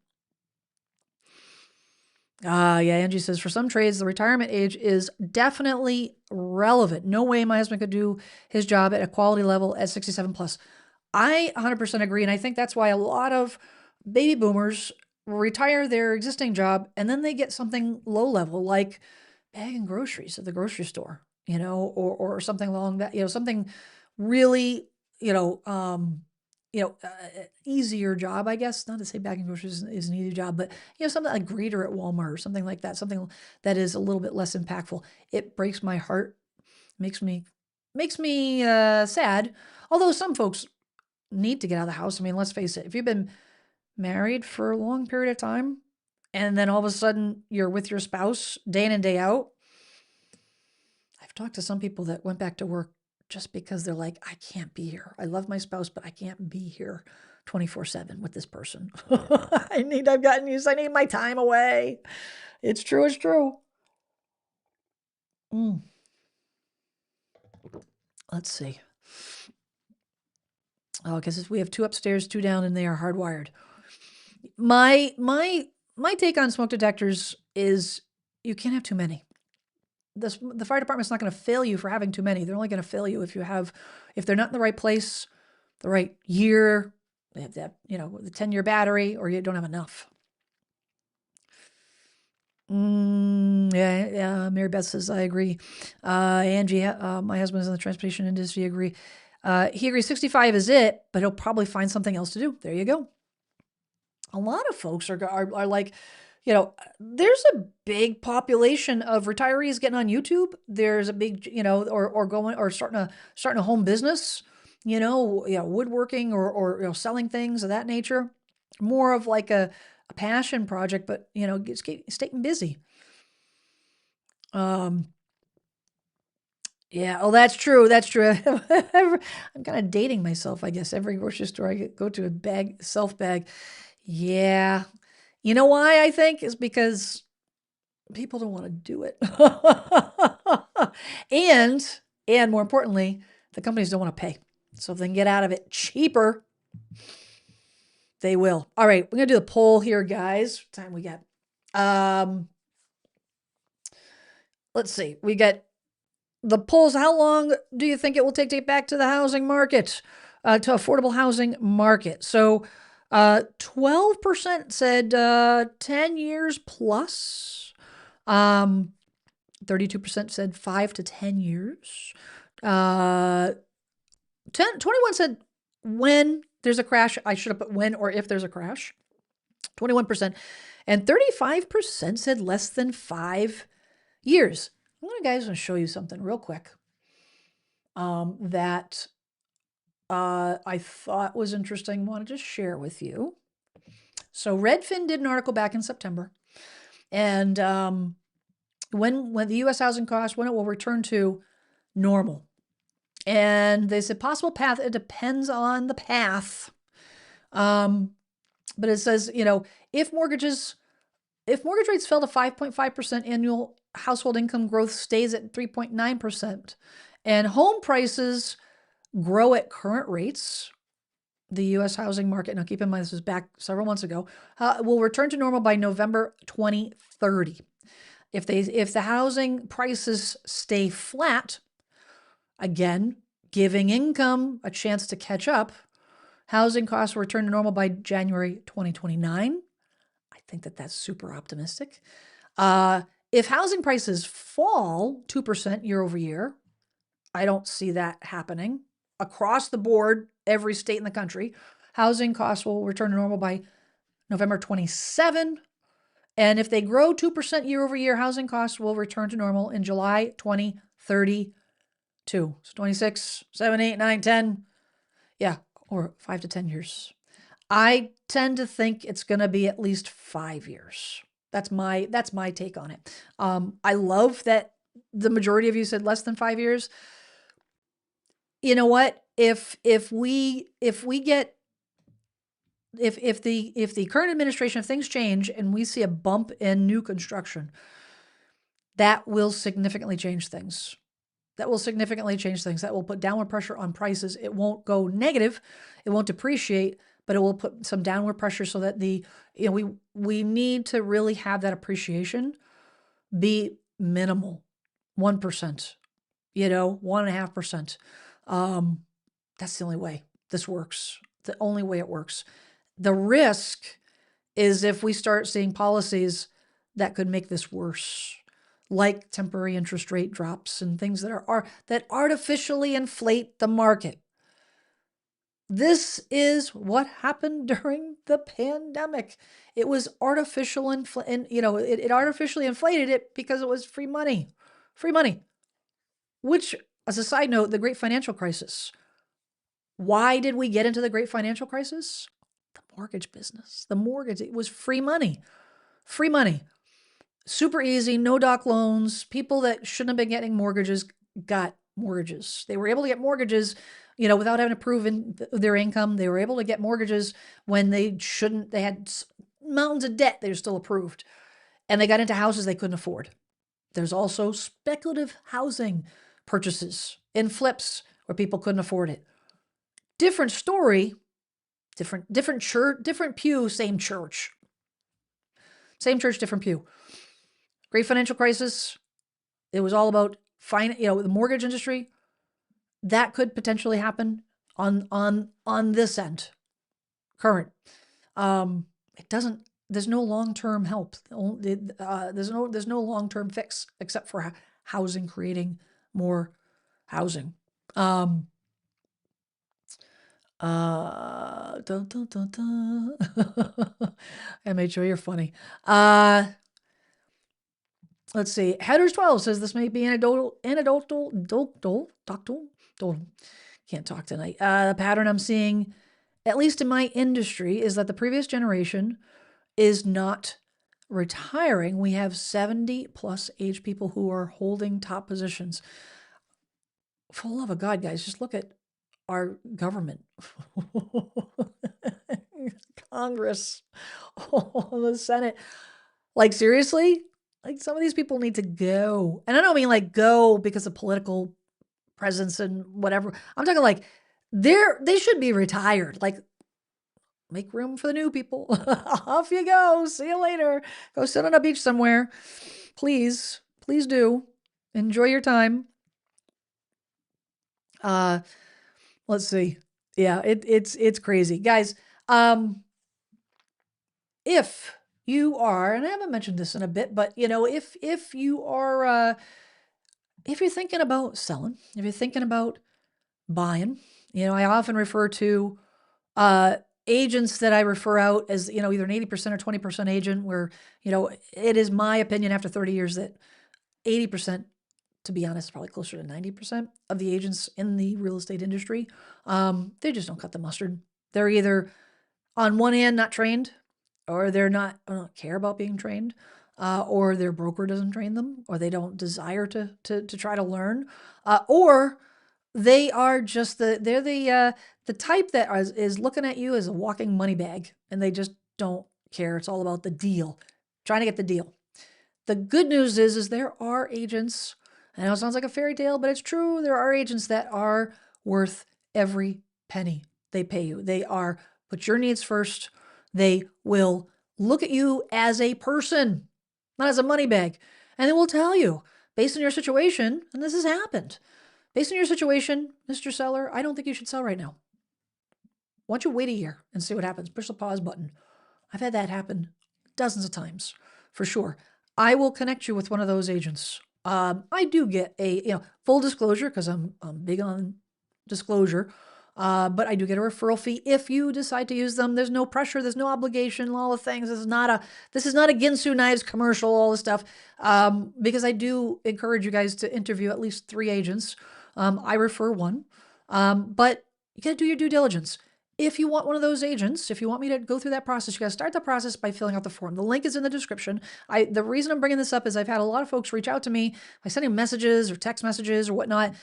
Yeah, Angie says, for some trades, the retirement age is definitely relevant. No way my husband could do his job at a quality level at 67 plus. I 100% agree. And I think that's why a lot of baby boomers retire their existing job and then they get something low level, like bagging groceries at the grocery store, or something along that, something really, easier job, I guess. Not to say bagging groceries is an easy job, but something like greeter at Walmart or something like that, something that is a little bit less impactful. It breaks my heart, makes me sad. Although some folks need to get out of the house. I mean, let's face it, if you've been married for a long period of time and then all of a sudden you're with your spouse day in and day out. I've talked to some people that went back to work just because they're like, I can't be here. I love my spouse, but I can't be here 24/7 with this person. I've gotten used. I need my time away. It's true. It's true. Let's see. Oh, because we have 2 upstairs, 2 down, and they are hardwired. My take on smoke detectors is you can't have too many. The fire department's not going to fail you for having too many. They're only going to fail you if they're not in the right place, the right year, they have that, the 10-year battery, or you don't have enough. Yeah, Mary Beth says, I agree. Angie, my husband's in the transportation industry, agree. He agrees 65 is it, but he'll probably find something else to do. There you go. A lot of folks are like, there's a big population of retirees getting on YouTube. There's a big, or going or starting a home business, woodworking or selling things of that nature. More of like a passion project, but staying busy. Yeah. Oh, that's true. That's true. I'm kind of dating myself, I guess. Every grocery store I go to a self bag. Yeah. You know why I think is because people don't want to do it. and more importantly, the companies don't want to pay. So if they can get out of it cheaper, they will. All right, we're going to do the poll here, guys. What time we got? Let's see. We got the polls. How long do you think it will take to get back to the housing market, to affordable housing market? So 12% said 10 years plus. 32% said 5 to 10 years. 21 said when there's a crash. I should have put when or if there's a crash. 21%. And 35% said less than 5 years. I'm going to show you something real quick that I thought was interesting. Wanted to share with you. So Redfin did an article back in September. And when the U.S. housing costs, when it will return to normal. And they said possible path, it depends on the path. But it says, if mortgage rates fell to 5.5%, annual household income growth stays at 3.9%, and home prices grow at current rates, the U.S. housing market, now keep in mind this was back several months ago, will return to normal by November 2030. If the housing prices stay flat, again, giving income a chance to catch up, housing costs will return to normal by January 2029. I think that's super optimistic. If housing prices fall 2% year over year, I don't see that happening across the board, every state in the country. Housing costs will return to normal by November 27. And if they grow 2% year over year, housing costs will return to normal in July 2032. So 26, 7, 8, 9, 10. Yeah, or 5 to 10 years. I tend to think it's going to be at least 5 years. That's my take on it. I love that the majority of you said less than 5 years. You know what? If the current administration, if things change and we see a bump in new construction, that will significantly change things. That will put downward pressure on prices. It won't go negative. It won't depreciate, but it will put some downward pressure so that we need to really have that appreciation be minimal, 1%, 1.5%. That's the only way this works. The only way it works. The risk is if we start seeing policies that could make this worse, like temporary interest rate drops and things that artificially inflate the market. This is what happened during the pandemic. It was artificial it artificially inflated it because it was free money. Free money. Which, as a side note, the great financial crisis. Why did we get into the great financial crisis? The mortgage business. It was free money. Free money. Super easy, no doc loans. People that shouldn't have been getting mortgages got mortgages. They were able to get mortgages, without having to prove their income. They were able to get mortgages when they shouldn't. They had mountains of debt. They were still approved. And they got into houses they couldn't afford. There's also speculative housing purchases and flips where people couldn't afford it. Different story, different church, different pew, same church. Same church, different pew. Great financial crisis. It was all about the mortgage industry. That could potentially happen on this end. Current. It doesn't. There's no long-term help. There's no long-term fix except for housing, creating more housing. I made sure you're funny. Let's see. Headers 12 says this may be anecdotal. Can't talk tonight. The pattern I'm seeing, at least in my industry, is that the previous generation is not retiring. We have 70 plus age people who are holding top positions. For the love of God, guys, just look at our government. Congress, the Senate. Like, seriously? Like, some of these people need to go. And I don't mean like go because of political presence and whatever. I'm talking like they should be retired. Like, make room for the new people. Off you go. See you later. Go sit on a beach somewhere. Please do. Enjoy your time. Let's see. Yeah, it's crazy. Guys, if you are, and I haven't mentioned this in a bit, but if you are if you're thinking about selling, if you're thinking about buying, I often refer to agents that I refer out as, either an 80% or 20% agent, where, it is my opinion after 30 years that 80%, to be honest, probably closer to 90% of the agents in the real estate industry, they just don't cut the mustard. They're either, on one hand, not trained, or they don't care about being trained, or their broker doesn't train them, or they don't desire to try to learn, or they are just the type that is looking at you as a walking money bag, and they just don't care. It's all about the deal, trying to get the deal. The good news is there are agents. I know it sounds like a fairy tale, but it's true. There are agents that are worth every penny they pay you. They are put your needs first. They will look at you as a person, not as a money bag. And they will tell you, based on your situation, and this has happened, based on your situation, Mr. Seller, I don't think you should sell right now. Why don't you wait a year and see what happens? Push the pause button. I've had that happen dozens of times, for sure. I will connect you with one of those agents. I do get a, full disclosure, because I'm big on disclosure. But I do get a referral fee if you decide to use them. There's no pressure. There's no obligation. All the things. This is not a Ginsu Knives commercial. All this stuff. Because I do encourage you guys to interview at least 3 agents. I refer one. But you got to do your due diligence. If you want one of those agents, if you want me to go through that process, you got to start the process by filling out the form. The link is in the description. The reason I'm bringing this up is I've had a lot of folks reach out to me by sending messages or text messages or whatnot.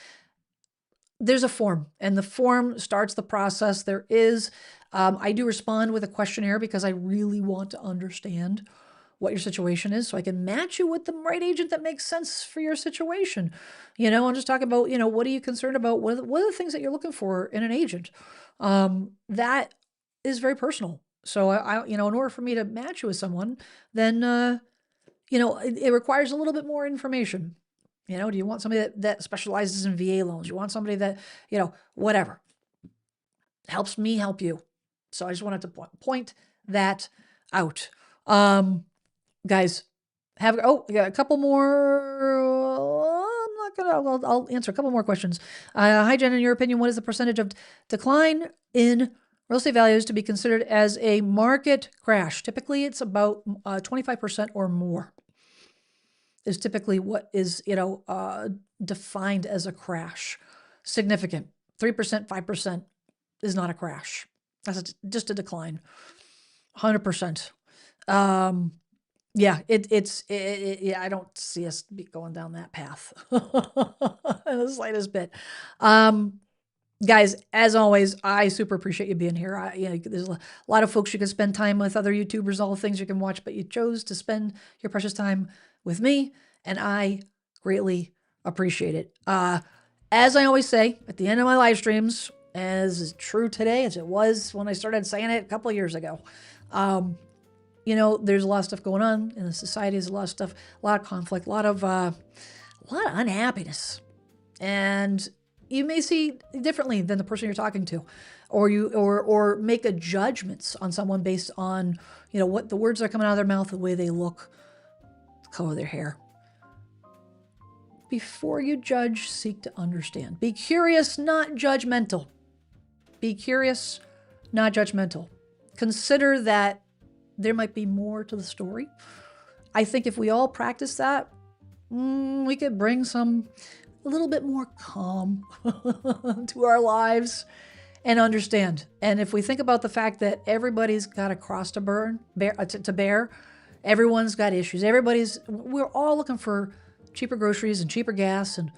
There's a form, and the form starts the process. There is, I do respond with a questionnaire because I really want to understand what your situation is so I can match you with the right agent that makes sense for your situation. I'm just talking about, what are you concerned about? What are the things that you're looking for in an agent? That is very personal. So in order for me to match you with someone, then, it requires a little bit more information. Do you want somebody that specializes in VA loans? You want somebody that, whatever. Helps me help you. So I just wanted to point that out. Guys, I got a couple more. I'll answer a couple more questions. Hi, Jen, in your opinion, what is the percentage of decline in real estate values to be considered as a market crash? Typically, it's about 25% or more. Is typically what is, defined as a crash. Significant. 3%, 5% is not a crash. That's just a decline. 100%. Yeah, I don't see us going down that path in the slightest bit. Guys, as always, I super appreciate you being here. There's a lot of folks you can spend time with, other YouTubers, all the things you can watch, but you chose to spend your precious time with me, and I greatly appreciate it. As I always say at the end of my live streams, as is true today as it was when I started saying it a couple of years ago, there's a lot of stuff going on in the society. There's a lot of stuff, a lot of conflict, a lot of unhappiness, and you may see differently than the person you're talking to, or make a judgments on someone based on what the words that are coming out of their mouth, the way they look, the color of their hair. Before you judge, seek to understand. Be curious, not judgmental. Be curious, not judgmental. Consider that there might be more to the story. I think if we all practice that, we could bring a little bit more calm to our lives and understand. And if we think about the fact that everybody's got a cross to bear, everyone's got issues. We're all looking for cheaper groceries and cheaper gas, and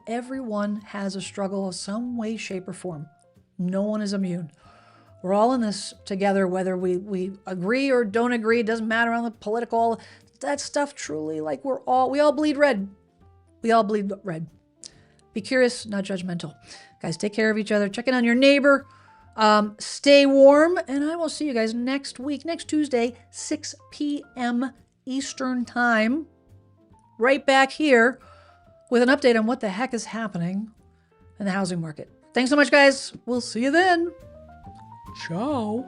everyone has a struggle of some way, shape, or form. No one is immune. We're all in this together, whether we agree or don't agree. It doesn't matter on the political, that stuff truly, we all bleed red. We all bleed red. Be curious, not judgmental. Guys, take care of each other. Check in on your neighbor. Stay warm, and I will see you guys next week, next Tuesday, 6 p.m. Eastern Time, right back here with an update on what the heck is happening in the housing market. Thanks so much, guys. We'll see you then. Ciao.